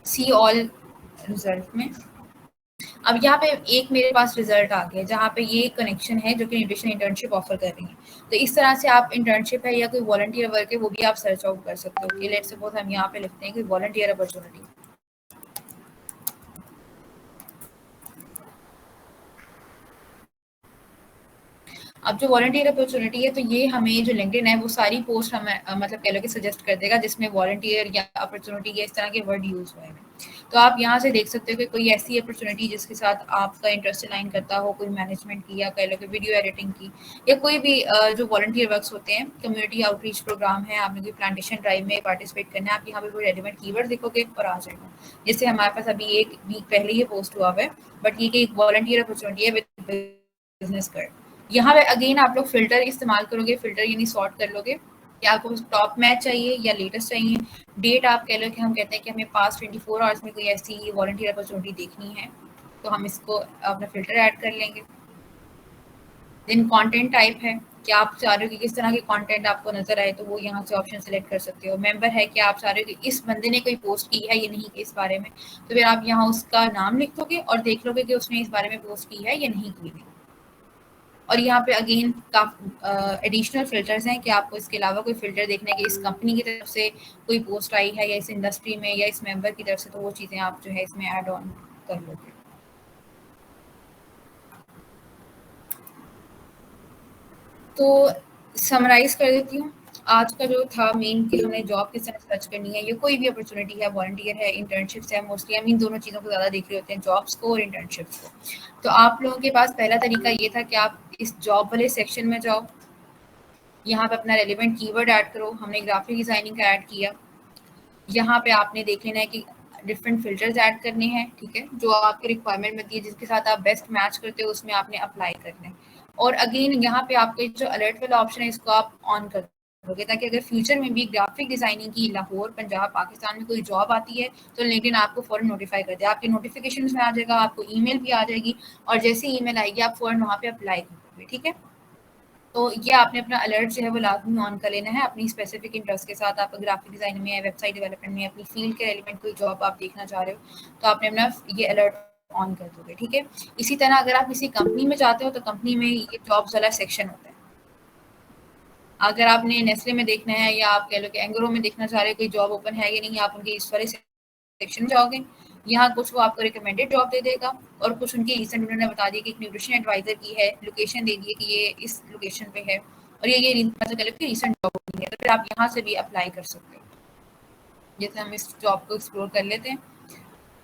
सी ऑल रिजल्ट में। अब यहाँ पे एक मेरे पास रिजल्ट आ गया जहाँ पे ये कनेक्शन है जो कि न्यूट्रिशन इंटर्नशिप ऑफर कर रही है। तो इस तरह से आप इंटर्नशिप है या कोई वॉलंटियर वर्क है वो भी आप सर्च आउट कर सकते हो कि लेट्स सपोज हम यहाँ पे लिखते हैं कि वॉलंटियर अपॉर्चुनिटी। अब जो वॉलंटियर अपॉर्चुनिटी है, तो ये हमें जो लिंक्डइन है वो सारी पोस्ट हमें मतलब कह लो कि सजेस्ट कर देगा जिसमें वॉलंटियर या अपॉर्चुनिटी या इस तरह के वर्ड यूज हुए हैं। तो आप यहाँ से देख सकते हो कि कोई ऐसी अपॉर्चुनिटी जिसके साथ आपका इंटरेस्ट अलाइन करता हो, कोई मैनेजमेंट की या कह लो कि वीडियो एडिटिंग की, या कोई भी जो वॉलंटियर वर्क्स होते हैं, कम्युनिटी आउटरीच प्रोग्राम है, आपने कोई प्लांटेशन ड्राइव में पार्टिसिपेट करना है, आप यहाँ पे कोई रेलिवेंट कीवर्ड देखोगे और आ जाएगा। जैसे हमारे पास अभी एक वीक पहले ही पोस्ट हुआ है, बट ये कि एक वॉलंटियर अपॉर्चुनिटी है विद बिजनेस कार्ड। यहाँ पे अगेन आप लोग फिल्टर इस्तेमाल करोगे, फिल्टर यानी सॉर्ट कर लोगे कि आपको टॉप मैच चाहिए या लेटेस्ट चाहिए। डेट आप कह लो कि हम कहते हैं कि हमें पास 24 आवर्स में कोई ऐसी वॉलंटियर अपॉर्चुनिटी देखनी है, तो हम इसको अपना फिल्टर ऐड कर लेंगे। देन कंटेंट टाइप है कि आप चाह रहे हो कि किस तरह के कंटेंट आपको नजर आए, तो वो यहाँ से ऑप्शन सेलेक्ट कर सकते हो। मेंबर है कि आप चाह रहे हो कि इस बंदे ने कोई पोस्ट की है या नहीं की इस बारे में, तो फिर आप यहाँ उसका नाम लिख दोगे और देख लोगे कि उसने इस बारे में पोस्ट की है या नहीं की है। और यहाँ पे अगेन एडिशनल फिल्टर्स हैं कि आपको इसके अलावा कोई फिल्टर देखना है कि इस कंपनी की तरफ से कोई पोस्ट आई है या इस इंडस्ट्री में या इस मेंबर की तरफ से, तो वो चीज़ें आप जो है इसमें ऐड ऑन कर लोगे। तो समराइज कर देती हूँ आज का जो था मेन कि हमें जॉब किस तरह सर्च करनी है, ये कोई भी अपॉर्चुनिटी है, वॉलंटियर है, इंटर्नशिप्स है, मोस्टली हम इन दोनों चीज़ों को ज़्यादा देख रहे होते हैं, जॉब्स को और इंटर्नशिप्स को। तो आप लोगों के पास पहला तरीका ये था कि आप इस जॉब वाले सेक्शन में जाओ, यहाँ पे अपना रेलिवेंट कीवर्ड ऐड करो। हमने ग्राफिक डिजाइनिंग का ऐड किया। यहाँ पे आपने देख लेना है कि डिफरेंट फिल्टर्स ऐड करने हैं, ठीक है, जो आपके रिक्वायरमेंट में दी है, जिसके साथ आप बेस्ट मैच करते हो उसमें आपने अप्लाई करना है। और अगेन यहाँ पे आपके जो अलर्ट वाला ऑप्शन है इसको आप ऑन कर दोगे, ताकि अगर फ्यूचर में भी ग्राफिक डिजाइनिंग की लाहौर, पंजाब, पाकिस्तान में कोई जॉब आती है तो लिंक्डइन आपको फौरन नोटिफाई कर दे, आपके नोटिफिकेशन में आ जाएगा, आपको ईमेल भी आ जाएगी, और जैसे ईमेल आएगी आप फौरन वहाँ पे अप्लाई कर दोगे, ठीक है। तो ये आपने अपना अलर्ट जो है वो लाजमी ऑन कर लेना है अपनी स्पेसिफिक इंटरेस्ट के साथ। आप ग्राफिक डिजाइन में, वेबसाइट डेवलपमेंट में, अपनी फील्ड के एलिमेंट कोई जॉब आप देखना चाह रहे हो तो आपने अपना ये अलर्ट ऑन कर दोगे, ठीक है। इसी तरह अगर आप किसी कंपनी में जाते हो तो कंपनी में ये जॉब्स वाला सेक्शन होता है। अगर आपने नेस्ले में देखना है या आप कह लो कि एंगरो में देखना चाह रहे हो कोई जॉब ओपन है या नहीं, आप उनके इस वाले सेक्शन जाओगे। यहाँ कुछ वो आपको रिकमेंडेड जॉब दे देगा और कुछ उनकी रिसेंट उन्होंने बता दिया कि एक न्यूट्रिशन एडवाइजर की है, लोकेशन दे दी है कि ये इस लोकेशन पे है और ये मतलब कह लो कि रिसेंट जॉब है, तो फिर आप यहाँ से भी अप्लाई कर सकते हो। जैसे हम इस जॉब को एक्सप्लोर कर लेते हैं,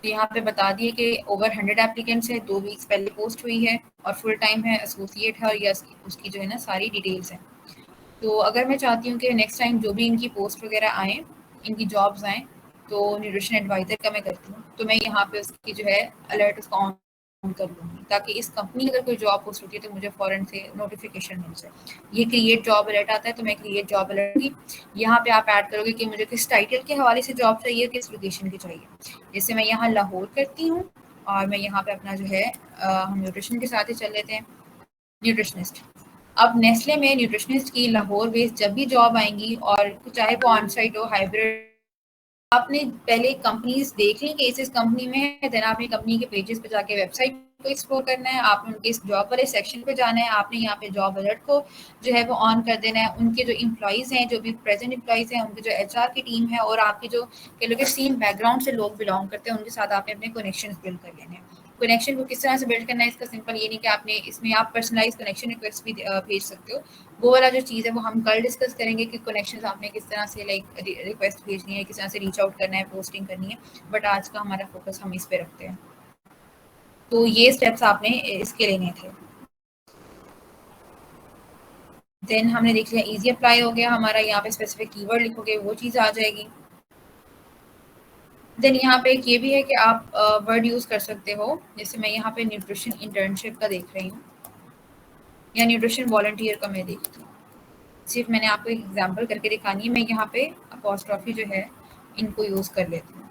तो यहाँ पे बता दिए कि ओवर 100 एप्लीकेंट्स है, 2 वीक्स पहले पोस्ट हुई है और फुल टाइम है, एसोसिएट है, और ये उसकी जो है ना सारी डिटेल्स हैं। तो अगर मैं चाहती हूँ कि नेक्स्ट टाइम जो भी इनकी पोस्ट वगैरह आए, इनकी जॉब्स आएँ, तो न्यूट्रिशन एडवाइज़र का मैं करती हूँ, तो मैं यहाँ पे उसकी जो है अलर्ट उसका ऑन कर लूँगी, ताकि इस कंपनी की अगर कोई जॉब पोस्ट होती है तो मुझे फ़ौरन से नोटिफिकेशन मिल जाए। ये क्रिएट जॉब अलर्ट आता है, तो मैं क्रिएट जॉब अलर्ट की यहाँ पे आप ऐड करोगे कि मुझे किस टाइटल के हवाले से जॉब चाहिए, किस लोकेशन की चाहिए। जैसे मैं यहाँ लाहौर करती हूँ और मैं यहाँ पे अपना जो है हम न्यूट्रिशन के साथ ही चल लेते हैं, न्यूट्रिशनिस्ट। अब नेस्ले में न्यूट्रिशनिस्ट की लाहौर बेस्ड जब भी जॉब आएंगी, और चाहे वो ऑन साइट हो, हाइब्रिड, आपने पहले कंपनीज देख ली कि इस कंपनी में है, देन आपने कंपनी के पेजेस पे जाके वेबसाइट को एक्सप्लोर करना है, आपने उनके इस जॉब वाले सेक्शन पे जाना है, आपने यहाँ पे जॉब अलर्ट को जो है वो ऑन कर देना है। उनके जो एम्प्लॉयज़ हैं, जो भी प्रेजेंट एम्प्लॉयज़ हैं, उनके जो एचआर की टीम है और आपके जो कह लो कि सेम बैकग्राउंड से लोग बिलोंग करते हैं, उनके साथ आपने अपने कनेक्शन बिल्ड कर लेने हैं। कनेक्शन को किस तरह से बिल्ड करना है, इसका सिंपल ये नहीं कि आपने इसमें आप पर्सनलाइज कनेक्शन रिक्वेस्ट भी भेज सकते हो। वो वाला जो चीज़ है वो हम कल डिस्कस करेंगे कि कनेक्शंस आपने किस तरह से लाइक रिक्वेस्ट भेजनी है, किस तरह से रीच आउट करना है, पोस्टिंग करनी है, बट आज का हमारा फोकस हम इस पे रखते हैं। तो ये स्टेप्स आपने इसके लेने थे। देन हमने देख लिया इजी अप्लाई हो गया हमारा, यहाँ पे स्पेसिफिक कीवर्ड लिखोगे वो चीज़ आ जाएगी। देन यहाँ पे एक ये भी है कि आप वर्ड यूज़ कर सकते हो, जैसे मैं यहाँ पे न्यूट्रिशन इंटर्नशिप का देख रही हूँ या न्यूट्रिशन वॉलंटियर का मैं देखती हूँ। सिर्फ मैंने आपको एक एग्जांपल करके दिखानी है, मैं यहाँ पे अपॉस्ट्रॉफी जो है इनको यूज़ कर लेती हूँ।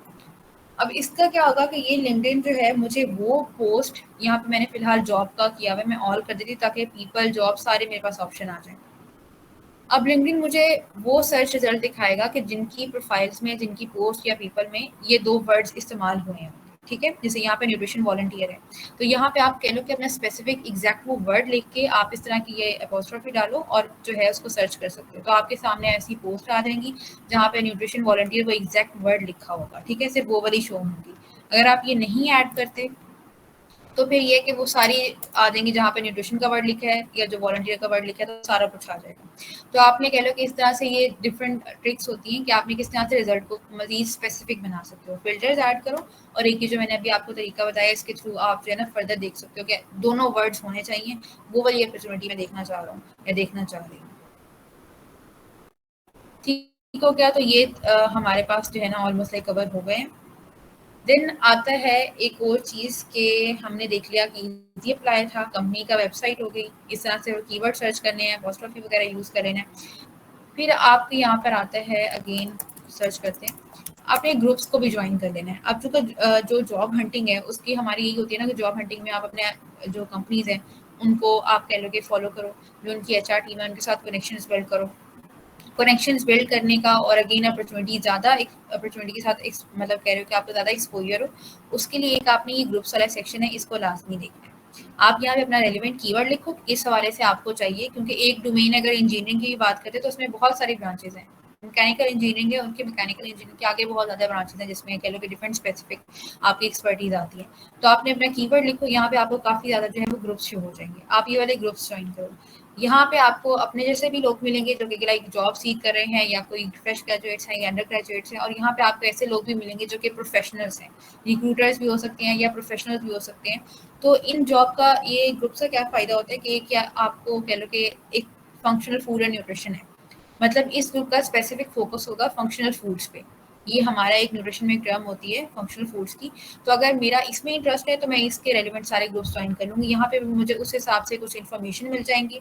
अब इसका क्या होगा कि ये लिंक्डइन जो है मुझे वो पोस्ट, यहाँ पे मैंने फिलहाल जॉब का किया हुआ है, मैं ऑल कर देती ताकि पीपल जॉब सारे मेरे पास ऑप्शन आ जाए। अब लिंक्डइन मुझे वो सर्च रिजल्ट दिखाएगा कि जिनकी प्रोफाइल्स में, जिनकी पोस्ट या पीपल में ये 2 वर्ड्स इस्तेमाल हुए हैं, ठीक है। जैसे यहाँ पे न्यूट्रिशन वॉलंटियर है, तो यहाँ पे आप कह लो कि अपना स्पेसिफिक एग्जैक्ट वो वर्ड लिख के आप इस तरह की ये अपॉस्ट्रोफी डालो और जो है उसको सर्च कर सकते हो, तो आपके सामने ऐसी पोस्ट आ जाएंगी जहाँ पे न्यूट्रिशन वॉलंटियर वो एग्जैक्ट वर्ड लिखा होगा, ठीक है, सिर्फ वो वाली शो होंगी। अगर आप ये नहीं ऐड करते तो फिर ये कि वो सारी आ जाएंगी जहाँ पे न्यूट्रिशन का वर्ड लिखा है या जो वॉलंटियर का वर्ड लिखा है, तो सारा कुछ आ जाएगा। तो आपने कह लो कि इस तरह से ये डिफरेंट ट्रिक्स होती हैं कि आपने किस तरह से रिजल्ट को मजीद स्पेसिफिक बना सकते हो। फिल्टर्स ऐड करो, और एक ही जो मैंने अभी आपको तरीका बताया, इसके थ्रू आप जो है ना फर्दर देख सकते हो कि दोनों वर्ड्स होने चाहिए। वो वाली अपॉर्चुनिटी मैं देखना चाह रहा हूँ या देखना चाह रही हूँ। ठीक हो गया। तो ये हमारे पास जो है ना ऑलमोस्ट लाइक कवर हो गए। देन आता है एक और चीज़ कि हमने देख लिया कि इजी अप्लाई था, कंपनी का वेबसाइट हो गई, इस तरह से कीवर्ड सर्च करने हैं, अपॉस्ट्रोफी वगैरह यूज़ कर लेना है। फिर आपके यहाँ पर आता है, अगेन सर्च करते हैं, आपने ग्रुप्स को भी ज्वाइन कर लेना है। अब चूँकि जो जॉब हंटिंग है उसकी हमारी यही होती है ना कि जॉब हंटिंग में आप अपने जो कंपनीज हैं उनको आप कह लो कि फॉलो करो, जो उनकी एचआर टीम है उनके साथ कनेक्शंस बिल्ड करो। कनेक्शंस बिल्ड करने का और अगेन अपॉर्चुनिटी ज़्यादा अपॉर्चुनिटी के साथ मतलब कह रहे हो कि आपको ज़्यादा एक्सपोजर हो, उसके लिए एक आपने ये ग्रुप्स वाला सेक्शन है, इसको लाजमी देखना है। आप यहाँ पे अपना रेलिवेंट कीवर्ड लिखो, किस हवाले से आपको चाहिए, क्योंकि एक डोमेन अगर इंजीनियरिंग की भी बात करते हैं तो उसमें बहुत सारी ब्रांचेज हैं। मैकेनिकल इंजीनियरिंग है, उनके मैकेनिकल इंजीनियरिंग के आगे बहुत ज़्यादा ब्रांचेज हैं जिसमें कह लो कि डिफरेंट स्पेसिफिक आपकी एक्सपर्टीज आती है। तो आपने अपना कीवर्ड लिखो, यहाँ पे आपको काफ़ी ज़्यादा जो है वो ग्रुप्स शो हो जाएंगे, आप ये वाले ग्रुप्स ज्वाइन करो। यहाँ पे आपको अपने जैसे भी लोग मिलेंगे जो कि लाइक जॉब सीख कर रहे हैं या कोई फ्रेश ग्रेजुएट्स हैं या अंडर ग्रेजुएट्स हैं, और यहाँ पे आपको ऐसे लोग भी मिलेंगे जो कि प्रोफेशनल्स हैं, रिक्रूटर्स भी हो सकते हैं या प्रोफेशनल्स भी हो सकते हैं। तो इन जॉब का ये ग्रुप से क्या फ़ायदा होता है कि क्या आपको कह लो कि एक फंक्शनल फूड एंड न्यूट्रिशन है, मतलब इस ग्रुप का स्पेसिफिक फोकस होगा फंक्शनल फूड्स पे। ये हमारा एक न्यूट्रिशन में एक टर्म होती है फंक्शनल फूड्स की। तो अगर मेरा इसमें इंटरेस्ट है तो मैं इसके रेलिवेंट सारे ग्रुप्स ज्वाइन कर लूँगी। यहाँ पे मुझे उस हिसाब से कुछ इन्फॉर्मेशन मिल जाएंगी,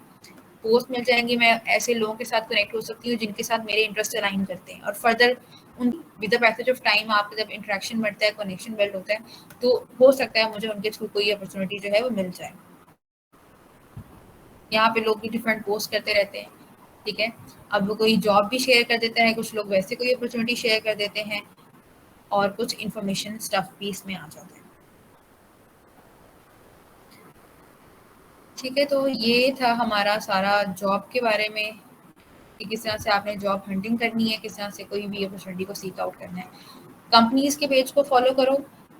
पोस्ट मिल जाएंगी, मैं ऐसे लोगों के साथ कनेक्ट हो सकती हूँ जिनके साथ मेरे इंटरेस्ट अलाइन करते हैं, और फर्दर उन with the passage of time आपका जब इंटरेक्शन बढ़ता है, कनेक्शन बिल्ड होता है, तो हो सकता है मुझे उनके थ्रू कोई अपॉर्चुनिटी जो है वो मिल जाए। यहाँ पे लोग भी डिफरेंट पोस्ट करते रहते हैं, ठीक है। अब वो कोई जॉब भी शेयर कर देता है, कुछ लोग वैसे कोई अपॉर्चुनिटी शेयर कर देते हैं, और कुछ इन्फॉर्मेशन स्टफ भी इसमें आ जाता है। ठीक है, तो ये था हमारा सारा जॉब के बारे में कि किस तरह से आपने जॉब हंटिंग करनी है, किस तरह से कोई भी अपॉर्चुनिटी को सीक आउट करना है। कंपनीज के पेज को फॉलो करो,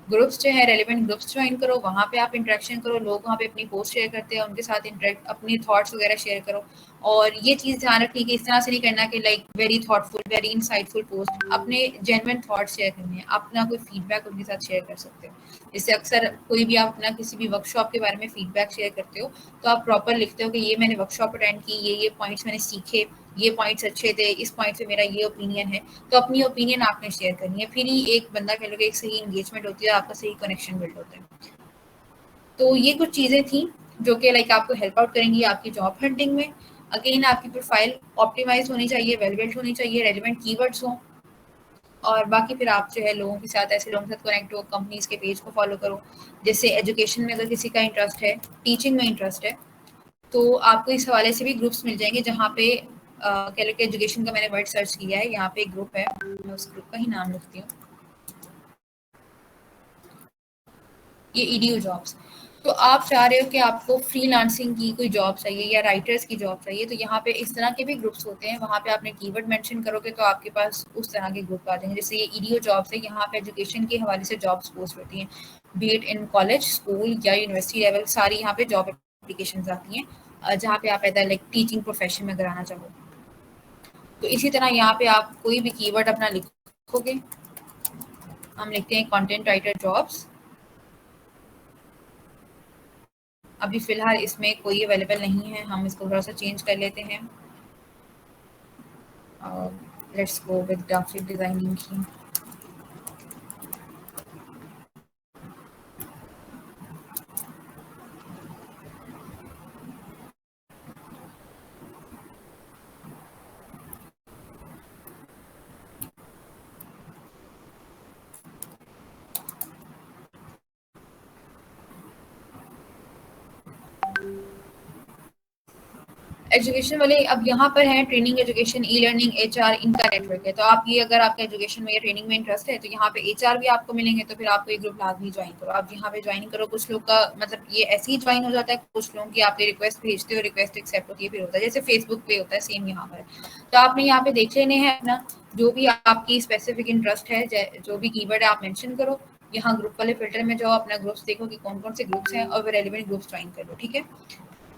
ग्रुप्स जो है रेलिवेंट ग्रुप्स ज्वाइन करो, वहाँ पे आप इंटरेक्शन करो, लोग वहाँ पे अपनी पोस्ट शेयर करते हैं, उनके साथ इंटरेक्ट अपने थॉट्स वगैरह शेयर करो। और ये चीज़ ध्यान रखनी कि इस तरह से नहीं करना कि like very thoughtful very insightful post, अपने जेन्युइन थॉट्स शेयर करने हैं, अपना कोई फीडबैक उनके साथ शेयर कर सकते हो। जैसे अक्सर कोई भी आप अपना किसी भी वर्कशॉप के बारे में फीडबैक शेयर करते हो तो आप प्रॉपर लिखते हो कि ये मैंने वर्कशॉप अटेंड की, ये पॉइंट्स मैंने सीखे, ये पॉइंट्स अच्छे थे, इस पॉइंट से मेरा ये ओपिनियन है। तो अपनी ओपिनियन आपने शेयर करनी है, फिर ही एक बंदा कह लो कि एक सही इंगेजमेंट होती है, आपका सही कनेक्शन बिल्ड होता है। तो ये कुछ चीज़ें थी जो कि लाइक आपको हेल्प आउट करेंगी आपकी जॉब हंटिंग में। अगेन आपकी प्रोफाइल ऑप्टिमाइज होनी चाहिए, वेल बिल्ट होनी चाहिए, रेलिवेंट कीवर्ड्स हों, और बाकी फिर आप जो है लोगों के साथ ऐसे लोगों के साथ कनेक्ट हो, कंपनीज के पेज को फॉलो करो। जैसे एजुकेशन में अगर किसी का इंटरेस्ट है, टीचिंग में इंटरेस्ट है, तो आपको इस हवाले से भी ग्रुप्स मिल जाएंगे जहाँ पे कह लो कि एजुकेशन का मैंने वर्ड सर्च किया है, यहाँ पे एक ग्रुप है, मैं उस ग्रुप का ही नाम लिखती हूँ, ये ईडीयू जॉब्स। तो आप चाह रहे हो कि आपको फ्रीलांसिंग की कोई जॉब चाहिए या राइटर्स की जॉब चाहिए, तो यहाँ पे इस तरह के भी ग्रुप्स होते हैं, वहाँ पे आपने कीवर्ड मेंशन करोगे तो आपके पास उस तरह के ग्रुप आ जाएंगे। जैसे ये ईडीयू जॉब्स है, यहाँ पे एजुकेशन के हवाले से जॉब्स पोस्ट होती हैं, B it in college, school या यूनिवर्सिटी लेवल, सारी यहाँ पे जॉब एप्लीकेशन आती हैं जहाँ पे आप ऐसा लाइक टीचिंग प्रोफेशन में अगर आना चाहो। तो इसी तरह यहाँ पे आप कोई भी कीवर्ड अपना लिखोगे, हम लिखते हैं कंटेंट राइटर जॉब्स। अभी फ़िलहाल इसमें कोई अवेलेबल नहीं है, हम इसको थोड़ा सा चेंज कर लेते हैं। Let's go with graphic designing की। एजुकेशन वाले अब यहाँ पर हैं training, education, e learning, HR, इनका नेटवर्क है। तो आप ये अगर आपका एजुकेशन में या ट्रेनिंग में इंटरेस्ट है तो यहाँ पे एचआर भी आपको मिलेंगे, तो फिर आपको ये ग्रुप लाजमी ज्वाइन करो। आप यहाँ पे ज्वाइन करो, कुछ लोग का मतलब ये ऐसे ही ज्वाइन हो जाता है, कुछ लोगों की आप रिक्वेस्ट भेजते हो, रिक्वेस्ट एक्सेप्ट होती है, फिर होता है जैसे फेसबुक पे होता है, सेम यहाँ पर। तो आपने यहाँ पे देख लेने हैं अपना जो भी आपकी स्पेसिफिक इंटरेस्ट है, जो भी कीवर्ड है आप मेंशन करो, यहाँ ग्रुप वाले फिल्टर में जाओ, अपना ग्रुप्स देखो कि कौन कौन से ग्रुप्स हैं और वो रेलिवेंट ग्रुप्स ज्वाइन कर लो, ठीक है।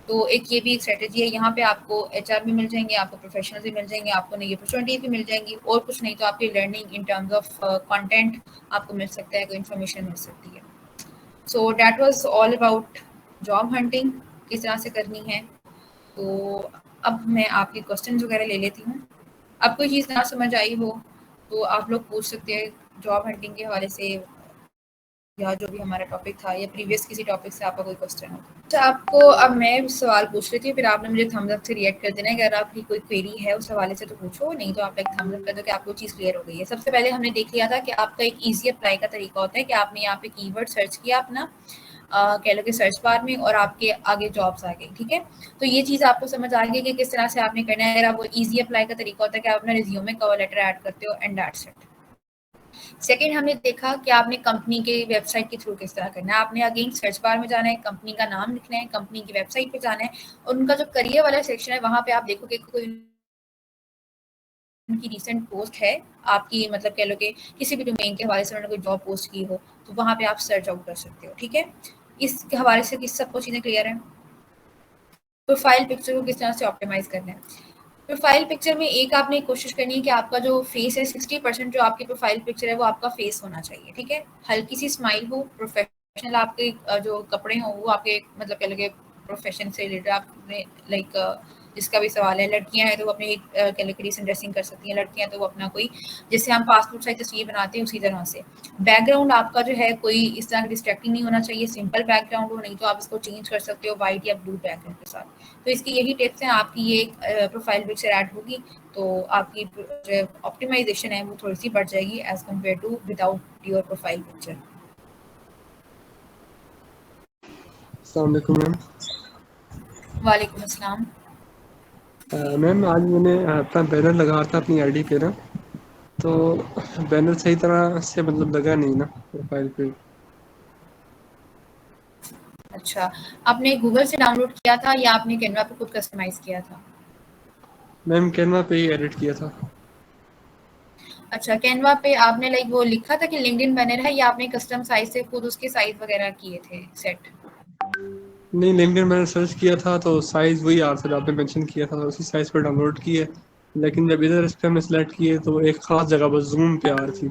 तो एक ये भी एक स्ट्रेटेजी है। यहाँ पे आपको एचआर भी मिल जाएंगे, आपको प्रोफेशनल्स भी मिल जाएंगे, आपको नई अपॉर्चुनिटीज भी मिल जाएंगी, और कुछ नहीं तो आपकी learning in terms of content आपको मिल सकता है, कोई इन्फॉर्मेशन मिल सकती है। So that was all about job hunting, किस तरह से करनी है। तो अब मैं आपके क्वेश्चन वगैरह ले लेती हूँ। अब कोई चीज़ ना समझ आई हो तो आप लोग पूछ सकते हैं जॉब हंटिंग के हवाले से, या जो भी हमारा टॉपिक था या प्रीवियस किसी टॉपिक से आपका कोई क्वेश्चन हो। तो आपको अब मैं सवाल पूछ रही थी, फिर आपने मुझे थम्स अप से रिएक्ट कर देना है। अगर आपकी कोई क्वेरी है उस हवाले से तो पूछो, नहीं तो आप एक थम्स अप कर दो कि आपको चीज़ क्लियर हो गई है। सबसे पहले हमने देख लिया था कि आपका एक ईजी अप्लाई का तरीका होता है कि आपने यहाँ पे कीवर्ड सर्च किया अपना, कह लो कि सर्च बार में, और आपके आगे जॉब्स आ गई, ठीक है। तो ये चीज़ आपको समझ आ गई कि किस तरह से आपने करना है। अगर आप वो ईजी अप्लाई का तरीका होता है कि आप अपना रिज्यूम में कवर लेटर ऐड करते हो, एंड दैट्स इट। सेकेंड हमने देखा कि आपने कंपनी के वेबसाइट के थ्रू किस तरह करना है। आपने अगेन सर्च बार में जाना है, कंपनी का नाम लिखना है, कंपनी की वेबसाइट पे जाना है, और उनका जो करियर वाला सेक्शन है वहां पे आप देखोगे कोई उनकी रिसेंट पोस्ट है, आपकी मतलब कह लो कि किसी भी डोमेन के हवाले से उन्होंने कोई जॉब पोस्ट की हो, तो वहां पे आप सर्च आउट कर सकते हो, ठीक है। इस हवाले से किस सबको चीज़ें क्लियर है। प्रोफाइल पिक्चर को किस तरह से ऑप्टिमाइज करना है। प्रोफाइल पिक्चर में एक आपने कोशिश करनी है कि आपका जो फेस है 60% जो आपकी प्रोफाइल पिक्चर है वो आपका फेस होना चाहिए, ठीक है। हल्की सी स्माइल हो, प्रोफेशनल आपके जो कपड़े हों वो आपके मतलब कह लगे प्रोफेशन से रिलेटेड आपने लाइक जिसका भी सवाल है। लड़कियां हैं तो वो अपनी कह लगे डिसेंट ड्रेसिंग कर सकती हैं, लड़कियां तो वो अपना कोई जैसे हम पासपोर्ट साइज तस्वीर बनाते हैं उसी तरह से। बैकग्राउंड आपका जो है कोई इस तरह का डिस्ट्रैक्टिंग नहीं होना चाहिए, सिंपल बैकग्राउंड हो, नहीं तो आप इसको चेंज कर सकते हो व्हाइट या ब्लू बैकग्राउंड के साथ। तो इसकी यही टिप्स हैं। आपकी ये प्रोफाइल पिक्चर ऐड होगी तो आपकी जो ऑप्टिमाइजेशन है वो थोड़ी सी बढ़ जाएगी as compared to without your profile picture. अस्सलाम वालेकुम मैम। वालेकुम अस्सलाम। मैम आज मैंने अपना बैनर लगा था अपनी आईडी पे ना, तो बैनर सही तरह से मतलब लगा नहीं ना प्रोफाइल पे। अच्छा, आपने गूगल से डाउनलोड किया था या आपने कैनवा पे खुद कस्टमाइज किया था। मैम कैनवा पे ही एडिट किया था। अच्छा, कैनवा पे आपने लाइक वो लिखा था कि लिंक्डइन बैनर है, या आपने कस्टम साइज से खुद उसके साइज वगैरह किए थे सेट। नहीं, लिंक्डइन मैंने सर्च किया था तो साइज़ वही आ रहा था जो आपने मेंशन किया था, उसी साइज़ पे डाउनलोड किए। लेकिन जब इधर इस पे हमने सेलेक्ट किए तो एक ख़ास जगह बस ज़ूम पे आ रही थी।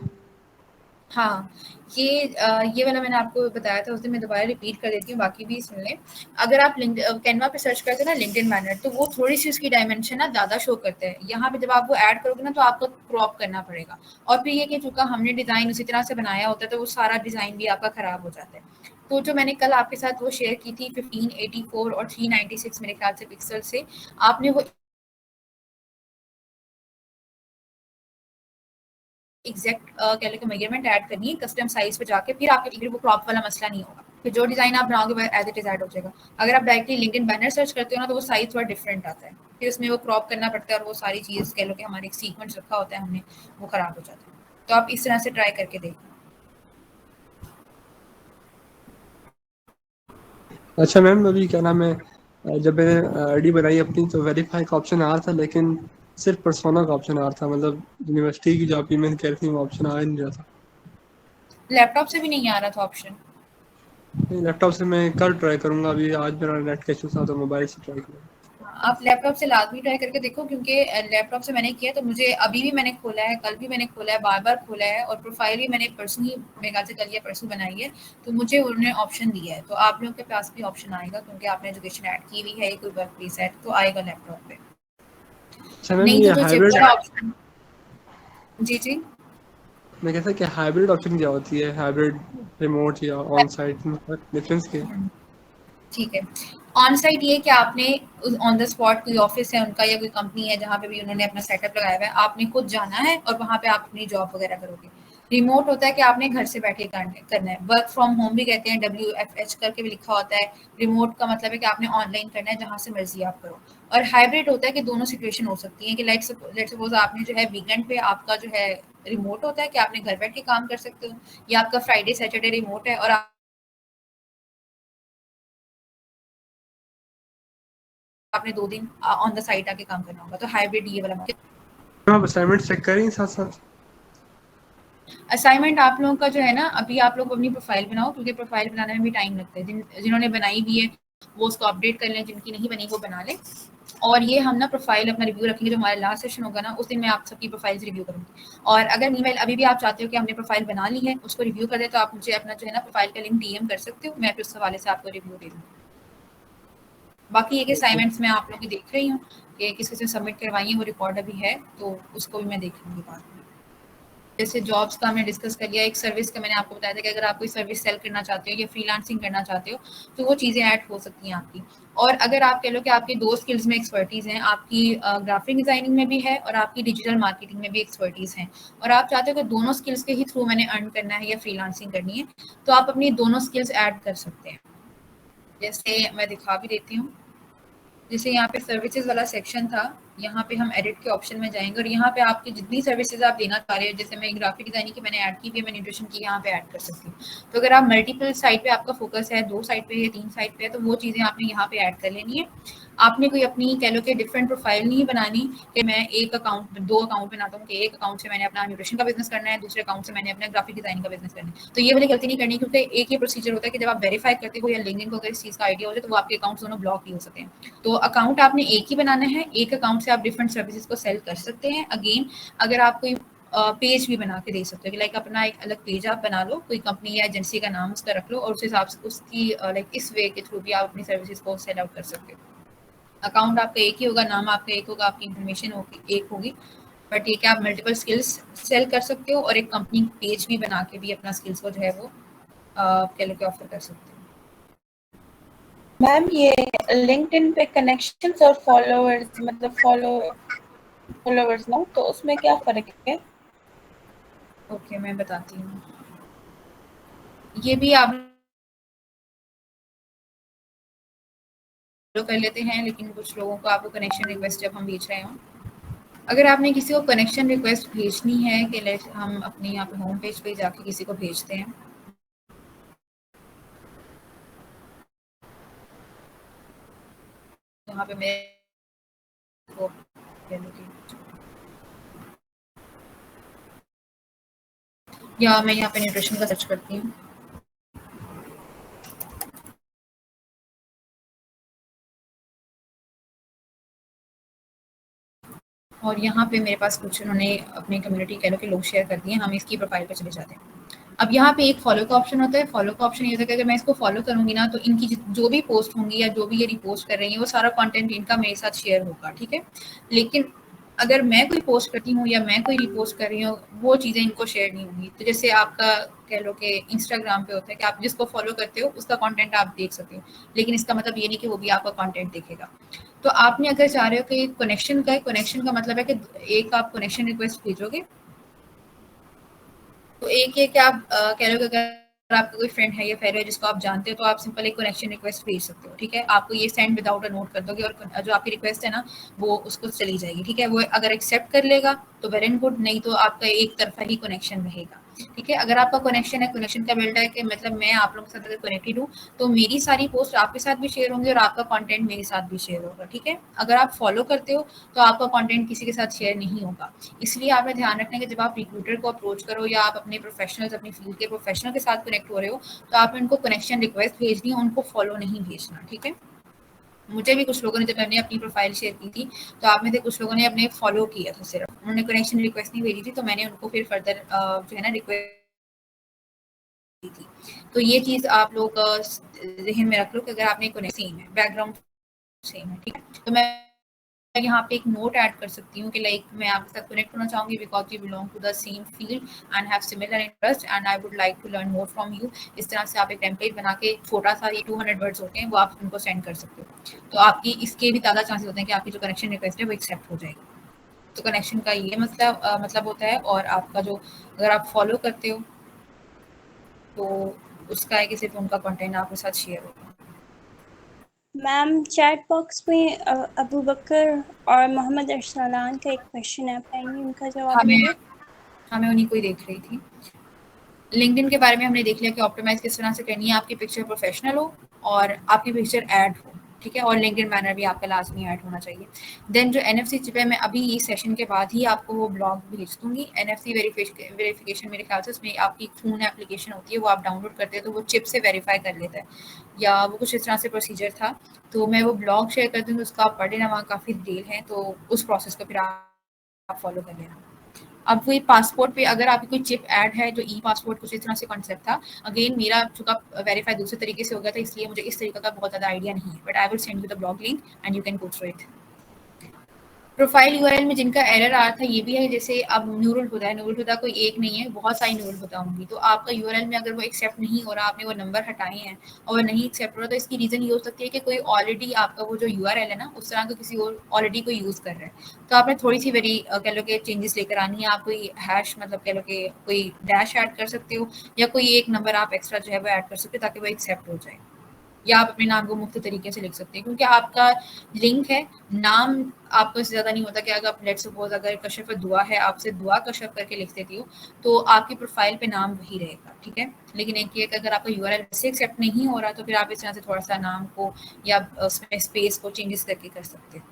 हाँ, ये वाला मैंने आपको बताया था उस दिन, मैं दोबारा रिपीट कर देती हूँ, बाकी भी सुन लें। अगर आप कैनवा पे सर्च करते हैं ना लिंक्डइन बैनर, तो वो थोड़ी सी उसकी डायमेंशन ना ज़्यादा शो करते हैं। यहाँ पे जब आप वो ऐड करोगे ना तो आपको क्रॉप करना पड़ेगा, और फिर ये कि चूंकि हमने डिज़ाइन उसी तरह से बनाया होता है तो वो सारा डिज़ाइन भी आपका ख़राब हो जाता है। तो जो मैंने कल आपके साथ वो शेयर की थी 1584 और 396 मेरे ख्याल से पिक्सल से, आपने वो एग्जैक्ट कह लो कि मेजरमेंट ऐड करनी है कस्टम साइज पे जाके, फिर आपके फिर वो क्रॉप वाला मसला नहीं होगा, फिर जो डिजाइन आप बनाओगे वो एज इट इज ऐड हो जाएगा। अगर आप डायरेक्टली लिंक्डइन बैनर सर्च करते हो ना तो वो साइज थोड़ा डिफरेंट आता है, फिर उसमें वो क्रॉप करना पड़ता है, और वो सारी चीज़ कह लो कि हमारे एक सीक्वेंस रखा होता है हमने, वो खराब हो जाता है। तो आप इस तरह से ट्राई करके देखो। अच्छा मैम, अभी क्या नाम है, जब मैंने आईडी बनाई अपनी तो वेरीफाई का ऑप्शन आ रहा था, लेकिन सिर्फ पर्सोना का ऑप्शन आ रहा था। मतलब यूनिवर्सिटी की जो आप ईमेल कह रही थी वो ऑप्शन आ ही नहीं रहा था। लैपटॉप से भी नहीं आ रहा था ऑप्शन। नहीं, लैपटॉप से मैं कल ट्राई करूंगा। अभी आज मेरा नेट का इशू था तो मोबाइल से ट्राई करूंगा। आप लैपटॉप से लाजमी ट्राई करके देखो, क्योंकि लैपटॉप से मैंने किया तो मुझे अभी भी मैंने खोला है, कल भी मैंने खोला है, बार बार खोला है, और प्रोफाइल भी मैंने परसों ही मेरे ख्याल से कल या परसों बनाई है, तो मुझे उन्होंने ऑप्शन दिया है। तो आप लोगों के पास भी ऑप्शन आएगा, क्योंकि आपने एजुकेशन ऐड की हुई है, कोई वर्क प्लेस है तो आएगा लैपटॉप पे। अच्छा मैम, नहीं ये तो जो चेक हाइब्रिड, वाला ऑप्शन। जी जी। मैं कहता कि हाइब्रिड ऑप्शन क्या होती है? हाइब्रिड, रिमोट या ऑन साइट में डिफरेंस क्या है? ठीक है। ऑन साइट ये कि आपने ऑन द स्पॉट कोई ऑफिस है उनका या कोई कंपनी है जहाँ पे भी उन्होंने अपना सेटअप लगाया हुआ है, आपने खुद जाना है और वहाँ पे आप अपनी जॉब वगैरह करोगे। रिमोट होता है कि आपने घर से बैठे करना है, वर्क फ्रॉम होम भी कहते हैं, WFH करके भी लिखा होता है। रिमोट का मतलब है कि आपने ऑनलाइन करना है, जहाँ से मर्जी आप करो। और हाइब्रिड होता है कि दोनों सिचुएशन हो सकती है, कि लेट सपोज आपने जो है वीकेंड पे आपका जो है रिमोट होता है कि आपने घर बैठ के काम कर सकते हो, या आपका फ्राइडे सैटरडे रिमोट है और आपने 2 दिन ऑन द साइट आके काम करना होगा, तो हाइब्रिड ये वाला मॉडल। आप असाइनमेंट चेक करें साथ साथ। असाइनमेंट आप लोगों का जो है ना, अभी आप लोग अपनी प्रोफाइल बनाओ, क्योंकि प्रोफाइल बनाने में भी टाइम लगता है। जिन्होंने बनाई भी है वो उसको अपडेट कर लें, जिनकी नहीं बनी वो बना लें। और ये हम ना प्रोफाइल अपना रिव्यू रखेंगे, जो हमारा लास्ट सेशन होगा ना, उस दिन मैं आप सबकी प्रोफाइल्स रिव्यू करूँगी। और अगर ईमेल अभी भी आप चाहते हो कि हमने प्रोफाइल बना ली है, उसको रिव्यू कर दें, तो आप मुझे अपना जो है ना प्रोफाइल का लिंक डीएम कर सकते हो, मैं फिर उस हवाले से आपको रिव्यू दे दूँगी। बाकी एक असाइनमेंट्स मैं आप लोगों की देख रही हूँ कि किस किसी ने सबमिट करवाई है, वो रिकॉर्ड अभी है, तो उसको भी मैं देख लूँगी बाद में। जैसे जॉब्स का हमने डिस्कस कर लिया, एक सर्विस का मैंने आपको बताया था कि अगर आप कोई सर्विस सेल करना चाहते हो या फ्रीलांसिंग करना चाहते हो, तो वो चीज़ें ऐड हो सकती हैं आपकी। और अगर आप कह लो कि आपके 2 स्किल्स में एक्सपर्टीज़ हैं, आपकी ग्राफिक डिज़ाइनिंग में भी है और आपकी डिजिटल मार्केटिंग में भी एक्सपर्टीज़ हैं, और आप चाहते हो कि दोनों स्किल्स के ही थ्रू मैंने अर्न करना है या फ्रीलांसिंग करनी है, तो आप अपनी दोनों स्किल्स ऐड कर सकते हैं। जैसे मैं दिखा भी देती हूँ। जैसे यहाँ पे सर्विसेज वाला सेक्शन था, यहाँ पे हम एडिट के ऑप्शन में जाएंगे और यहाँ पे आपकी जितनी सर्विसेज आप देना चाह रहे हो, जैसे मैं ग्राफिक डिजाइनिंग की मैंने ऐड की भी है, मैं न्यूट्रिशन की यहाँ पे ऐड कर सकती हूँ। तो अगर आप मल्टीपल साइट पे आपका फोकस है, 2 साइट पे या 3 साइट पे है, तो वो चीज़ें आपने यहाँ पे ऐड कर लेनी है। आपने कोई अपनी कह लो कि डिफरेंट प्रोफाइल नहीं बनानी कि मैं एक अकाउंट 2 अकाउंट बनाता हूँ कि एक अकाउंट से मैंने अपना न्यूट्रिशन का बिजनेस करना है, दूसरे अकाउंट से मैंने अपना ग्राफिक डिजाइनिंग का बिजनेस करना है। तो ये वाली गलती नहीं करनी, क्योंकि एक ही प्रोसीजर होता है कि जब आप वेरीफाई करते हो या लिंक्डइन को अगर इस चीज़ का आइडिया हो जाए, तो वो आपके अकाउंट्स दोनों ब्लॉक ही हो सकते हैं। तो अकाउंट आपने एक ही बनाना है, एक अकाउंट से आप डिफरेंट सर्विसेज को सेल कर सकते हैं। अगेन अगर आप कोई पेज भी बना के दे सकते हो कि लाइक अपना एक अलग पेज आप बना लो, कोई कंपनी या एजेंसी का नाम उसका रख लो और उस हिसाब से उसकी लाइक इस वे के थ्रू भी आप अपनी सर्विसेज को सेल आउट कर सकते हो। अकाउंट आपका एक ही होगा, नाम आपका एक होगा, आपकी इन्फॉर्मेशन एक होगी, बट ये कि आप मल्टीपल स्किल्स सेल कर सकते हो और एक कंपनी पेज भी बना के भी अपना स्किल्स को जो है वो कह लो कि ऑफर कर सकते हो। मैम ये लिंक्डइन पे कनेक्शंस और फॉलोअर्स मतलब फॉलोअर्स ना, तो उसमें क्या फर्क है? ओके मैं बताती हूँ। ये भी आप कर लेते हैं, लेकिन कुछ लोगों को आपको कनेक्शन रिक्वेस्ट जब हम भेज रहे हों, अगर आपने किसी को कनेक्शन रिक्वेस्ट भेजनी है कि हम अपने यहाँ पे होम पेज पे जाके किसी को भेजते हैं, यहाँ पे मैं या मैं यहाँ पे न्यूट्रिशन का सर्च करती हूँ। और यहाँ पे मेरे पास कुछ उन्होंने अपनी कम्युनिटी कह लो कि लोग शेयर कर दिए, हम इसकी प्रोफाइल पे चले जाते हैं। अब यहाँ पे एक फॉलो का ऑप्शन होता है। फॉलो का ऑप्शन ये होता है कि अगर मैं इसको फॉलो करूंगी ना, तो इनकी जो भी पोस्ट होंगी या जो भी ये रिपोस्ट कर रही है, वो सारा कंटेंट इनका मेरे साथ शेयर होगा, ठीक है। लेकिन अगर मैं कोई पोस्ट करती हूँ या मैं कोई रिपोस्ट कर रही हूँ, वो चीज़ें इनको शेयर नहीं होंगी। तो जैसे आपका कह लो कि इंस्टाग्राम पे होता है कि आप जिसको फॉलो करते हो उसका कंटेंट आप देख सकते हो, लेकिन इसका मतलब ये नहीं कि वो भी आपका कंटेंट देखेगा। तो आपने अगर चाह रहे हो कि कनेक्शन का मतलब है कि एक आप कनेक्शन रिक्वेस्ट भेजोगे, तो एक ये कि आप कह रहे हो कि अगर आपका कोई फ्रेंड है या फेलो है जिसको आप जानते हो, तो आप सिंपल एक कनेक्शन रिक्वेस्ट भेज सकते हो, ठीक है। आपको ये सेंड विदाउट अ नोट कर दोगे और जो आपकी रिक्वेस्ट है ना, वो उसको चली जाएगी, ठीक है। वो अगर एक्सेप्ट कर लेगा तो वेल एंड गुड, नहीं तो आपका एक तरफा ही कनेक्शन रहेगा, ठीक है। अगर आपका कनेक्शन है, कनेक्शन का बिल्ड है कि मतलब मैं आप लोगों के साथ अगर कनेक्टेड हूँ, तो मेरी सारी पोस्ट आपके साथ भी शेयर होंगी और आपका कंटेंट मेरे साथ भी शेयर होगा, ठीक है। अगर आप फॉलो करते हो तो आपका कंटेंट किसी के साथ शेयर नहीं होगा। इसलिए आपने ध्यान रखना है कि जब आप रिक्रूटर को अप्रोच करो या आप अपने प्रोफेशनल्स अपनी फील्ड के प्रोफेशनल के साथ कनेक्ट हो रहे हो, तो आपने उनको कनेक्शन रिक्वेस्ट भेजनी है, उनको फॉलो नहीं भेजना, ठीक है। मुझे भी कुछ लोगों ने, जब मैंने अपनी प्रोफाइल शेयर की थी, तो आप में से कुछ लोगों ने अपने फॉलो किया था, सिर्फ उन्होंने कनेक्शन रिक्वेस्ट नहीं भेजी थी, तो मैंने उनको फिर फर्दर जो है ना रिक्वेस्ट थी। तो ये चीज़ आप लोग ज़हन में रख लो कि अगर आपने सेम है, बैकग्राउंड सेम है, ठीक है। तो मैं यहाँ पे एक नोट ऐड कर सकती हूँ कि लाइक मैं आपके साथ कनेक्ट होना चाहूँगी because you belong to the same field and have similar interest and I would like to learn more from you. इस तरह से आप एक टेम्पलेट बना के छोटा सा, ये 200 वर्ड्स होते हैं, वो आप उनको सेंड कर सकते हो। तो आपकी इसके भी ज़्यादा चांसेस होते हैं कि आपकी जो कनेक्शन रिक्वेस्ट है वो एक्सेप्ट हो जाएगी। तो कनेक्शन का ये मतलब होता है। और आपका जो अगर आप फॉलो करते हो तो उसका है कि सिर्फ उनका कंटेंट आपके साथ शेयर होगा। मैम चैट बॉक्स में अबू बकर और मोहम्मद अरसलान का एक क्वेश्चन है, आप आएंगे उनका जवाब देंगे? हाँ मैं उन्हीं को ही देख रही थी। लिंक्डइन के बारे में हमने देख लिया कि ऑप्टिमाइज किस तरह से करनी है, आपकी पिक्चर प्रोफेशनल हो और आपकी पिक्चर ऐड हो, ठीक है, और लिंक्डइन बैनर भी आपका लाजमी ऐड होना चाहिए। देन जो NFC चिप है, मैं अभी इस सेशन के बाद ही आपको वो ब्लॉग भेज दूंगी। NFC वेरिफिकेशन मेरे ख्याल से उसमें आपकी फ़ोन एप्लीकेशन होती है, वो आप डाउनलोड करते हैं तो वो चिप से वेरीफाई कर लेता है, या वो कुछ इस तरह से प्रोसीजर था। तो मैं वो ब्लॉग शेयर कर दूँगी, उसका आप पढ़ लेना, वहाँ काफ़ी डिटेल है, तो उस प्रोसेस को फिर आप फॉलो कर लेना। अब वही पासपोर्ट पे अगर आपकी कोई चिप ऐड है, जो ई पासपोर्ट कुछ इस तरह से कॉन्सेप्ट था, अगेन मेरा चूंकि वेरीफाई दूसरे तरीके से हो गया था, इसलिए मुझे इस तरीके का बहुत ज़्यादा आइडिया नहीं है, but I will send you the blog link and you can go through it. Profile URL में जिनका एरर आ रहा था ये भी है, जैसे अब नूरुल हुदा है, नूरुल हुदा कोई एक नहीं है, बहुत सारी नूरुल हुदा होंगी, तो आपका यूआरएल में अगर वो एक्सेप्ट नहीं हो रहा, आपने वो नंबर हटाए हैं और वो नहीं एक्सेप्ट हो रहा, तो इसकी रीज़न ये हो सकती है कि कोई ऑलरेडी आपका वो जो यूआरएल है ना, उस तरह का किसी और ऑलरेडी कोई यूज़ कर रहा है। तो आपने थोड़ी सी कह लो कि चेंजेस लेकर आनी है। आप कोई हैश मतलब कह लो कि कोई डैश ऐड कर सकते हो, या कोई एक नंबर आप एक्स्ट्रा जो है वो ऐड कर सकते हो ताकि वो एक्सेप्ट हो जाए, या आप अपने नाम को मुफ्त तरीके से लिख सकते हैं, क्योंकि आपका लिंक है, नाम आपको इससे ज़्यादा नहीं होता कि अगर आप लेट्स सपोज अगर कशफ दुआ है, आपसे दुआ कशफ करके लिख देती हो, तो आपकी प्रोफाइल पे नाम वही रहेगा, ठीक है। लेकिन एक ये अगर आपका यूआरएल वैसे एक्सेप्ट नहीं हो रहा, तो फिर आप इस तरह से थोड़ा सा नाम को या उसमें स्पेस को चेंजेस करके कर सकते हैं।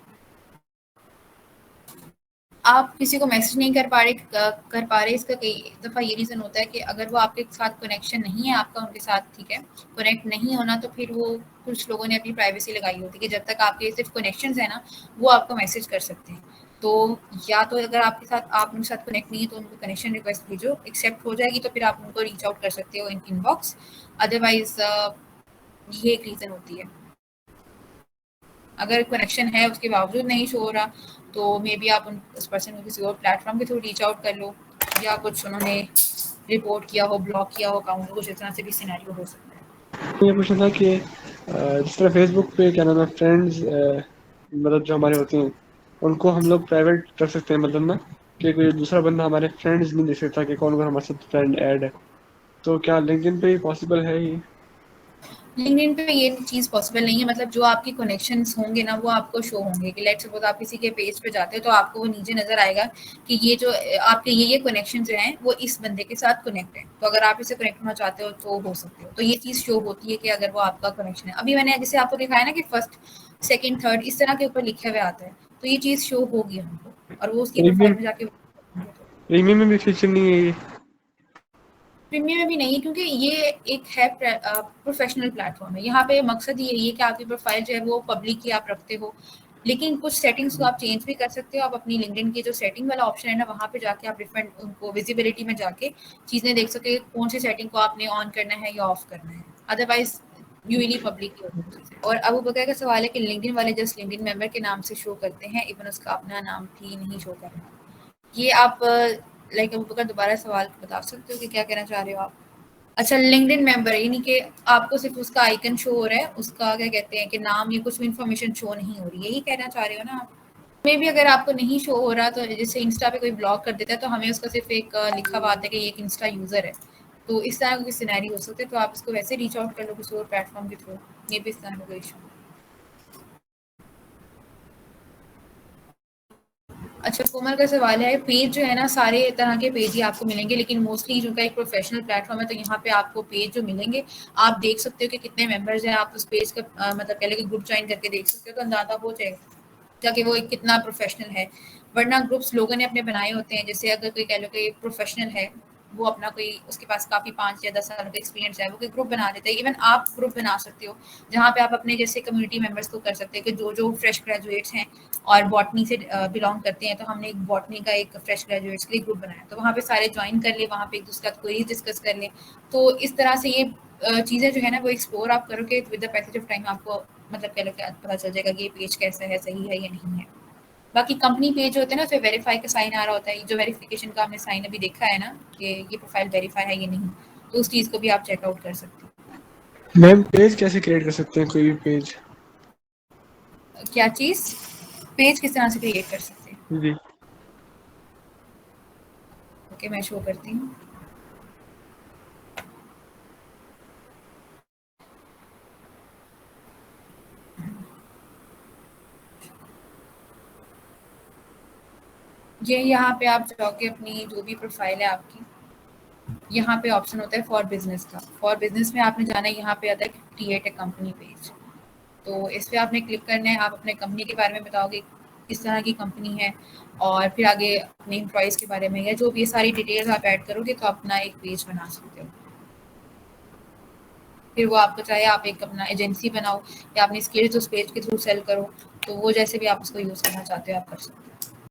आप किसी को मैसेज नहीं कर पा रहे, इसका कई दफ़ा ये रीज़न होता है कि अगर वो आपके साथ कनेक्शन नहीं है आपका उनके साथ, ठीक है, कनेक्ट नहीं होना, तो फिर वो कुछ लोगों ने अपनी प्राइवेसी लगाई होती है कि जब तक आपके सिर्फ कनेक्शंस है ना, वो आपको मैसेज कर सकते हैं। तो या तो अगर आपके साथ आप उनके साथ कनेक्ट नहीं है तो उनको कनेक्शन रिक्वेस्ट भेजो, एक्सेप्ट हो जाएगी तो फिर आप उनको रीच आउट कर सकते हो इन इनबॉक्स। अदरवाइज ये एक रीज़न होती है। अगर कनेक्शन है उसके बावजूद नहीं शो हो रहा, तो मे बी आप उस पर्सन को किसी और प्लेटफॉर्म के थ्रू रीच आउट कर लो, या कुछ उन्होंने रिपोर्ट किया हो, ब्लॉक किया हो अकाउंट, कुछ इस तरह से भी सिनेरियो हो सकता है। ये पूछना था कि जिस तरह फेसबुक पे क्या नाम है फ्रेंड्स मतलब जो हमारे होते हैं उनको हम लोग प्राइवेट कर सकते हैं, मतलब ना कि कोई दूसरा बंदा हमारे फ्रेंड्स नहीं देख सकता कि कौन कौन हमारे साथ फ्रेंड ऐड है, तो क्या लिंक्डइन पे पॉसिबल है ये? लिंक्डइन पे ये चीज़ पॉसिबल नहीं है, मतलब जो आपके कनेक्शंस होंगे ना वो आपको शो होंगे कि लेट्स सपोज आप किसी के पेज पे जाते हो तो आपको वो नीचे नजर आएगा कि ये जो आपके ये कनेक्शन जो हैं वो इस बंदे के साथ कनेक्ट है, तो अगर आप इससे कनेक्ट होना चाहते हो तो हो सकते हो, तो ये चीज़ शो होती है कि अगर वो आपका कनेक्शन है। अभी मैंने जैसे आपको दिखाया ना कि फर्स्ट सेकेंड थर्ड इस तरह के ऊपर लिखे हुए आता है, तो ये चीज़ शो होगी हमको, और वो उसकी प्रोफाइल में जाके प्रीमियम में भी फीचर नहीं है ये? प्रीमियम में भी नहीं है, क्योंकि ये एक है प्रोफेशनल प्लेटफॉर्म है। यहाँ पे मकसद ये है कि आपकी प्रोफाइल जो है वो पब्लिक की आप रखते हो, लेकिन कुछ सेटिंग्स को आप चेंज भी कर सकते हो। आप अपनी लिंक्डइन की जो सेटिंग वाला ऑप्शन है ना, वहाँ पे जाके आप डिफरेंट उनको विजिबिलिटी में जाके चीज़ें देख सकते हो कौन सी सेटिंग को आपने ऑन करना है या ऑफ करना है, अदरवाइज यूजली पब्लिक की होती है चीज़ें। और अबू बकर का सवाल है कि लिंक्डइन वाले जस्ट लिंक्डइन मेंबर के नाम से शो करते हैं, इवन उसका अपना नाम भी नहीं शो कर रहा। ये आप लाइक अबू बकर दोबारा सवाल बता सकते हो कि क्या कहना चाह रहे हो आप? अच्छा, लिंक्डइन मेंबर है, यानी कि आपको सिर्फ उसका आइकन शो हो रहा है, उसका क्या कहते हैं कि नाम या कुछ भी इन्फॉर्मेशन शो नहीं हो रही है, यही कहना चाह रहे हो ना आप? मे भी अगर आपको नहीं शो हो रहा, तो जैसे इंस्टा पे कोई ब्लॉक कर देता है तो हमें उसका सिर्फ एक लिखा हुआ आता है कि ये एक इंस्टा यूजर है, तो इस तरह का सिनेरियो हो सकता है, तो आप इसको वैसे रीच आउट कर लो किसी और प्लेटफॉर्म के थ्रू, ये भी इस तरह का कोई इशू। अच्छा, कोमल का सवाल है, पेज जो है ना सारे तरह के पेज ही आपको मिलेंगे, लेकिन मोस्टली जो का एक प्रोफेशनल प्लेटफॉर्म है, तो यहाँ पे आपको पेज जो मिलेंगे आप देख सकते हो कि कितने मेंबर्स हैं, आप उस पेज का मतलब पहले कि ग्रुप ज्वाइन करके देख सकते हो, तो अंदाजा हो जाएगा ताकि वो एक कितना प्रोफेशनल है। वरना ग्रुप्स लोगों ने अपने बनाए होते हैं, जैसे अगर कोई कह लो कि प्रोफेशनल है, वो अपना कोई उसके पास काफ़ी 5 या 10 साल का एक्सपीरियंस है, वो कोई ग्रुप बना देता है। इवन आप ग्रुप बना सकते हो जहाँ पे आप अपने जैसे कम्युनिटी मेंबर्स को कर सकते हैं कि जो जो फ्रेश ग्रेजुएट्स हैं और बॉटनी से बिलोंग करते हैं, तो हमने एक बॉटनी का एक फ्रेश ग्रेजुएट्स के लिए ग्रुप बनाया, तो वहाँ पे सारे ज्वाइन कर ले, वहाँ पे एक दूसरे का क्वेरीज डिस्कस कर लें। तो इस तरह से ये चीज़ें जो है ना वो एक्सप्लोर आप करोगे with the passage of time, आपको मतलब कह लो कि पता चल जाएगा कि ये पेज कैसा है, सही है या नहीं है। बाकी कंपनी पेज होते हैं ना, उसमें वेरीफाई का साइन आ रहा होता है, जो वेरिफिकेशन का आपने साइन अभी देखा है ना कि ये प्रोफाइल वेरीफाई है या नहीं, तो उस चीज़ को भी आप चेकआउट कर सकते हैं। मैम पेज कैसे क्रिएट कर सकते हैं, कोई भी पेज? क्या चीज़? पेज किस तरह से क्रिएट कर सकते हैं? जी ओके, मैं शो करती हूँ। ये यहाँ पे आप जाओगे, अपनी जो भी प्रोफाइल है आपकी, यहाँ पे ऑप्शन होता है फॉर बिजनेस का। फॉर बिजनेस में आपने जाना है, यहाँ पे आता है क्रिएट ए कंपनी पेज, तो इस पे आपने क्लिक करना है, आप अपने कंपनी के बारे में बताओगे किस तरह की कंपनी है, और फिर आगे अपने एम्प्लॉयज़ के बारे में, या जो भी ये सारी डिटेल्स आप ऐड करोगे तो अपना एक पेज बना सकते हो। फिर वो आपको चाहे आप एक अपना एजेंसी बनाओ या अपनी स्किल्स उस पेज के थ्रू सेल करो, तो वो जैसे भी आप उसको यूज़ करना चाहते हो आप कर सकते हो।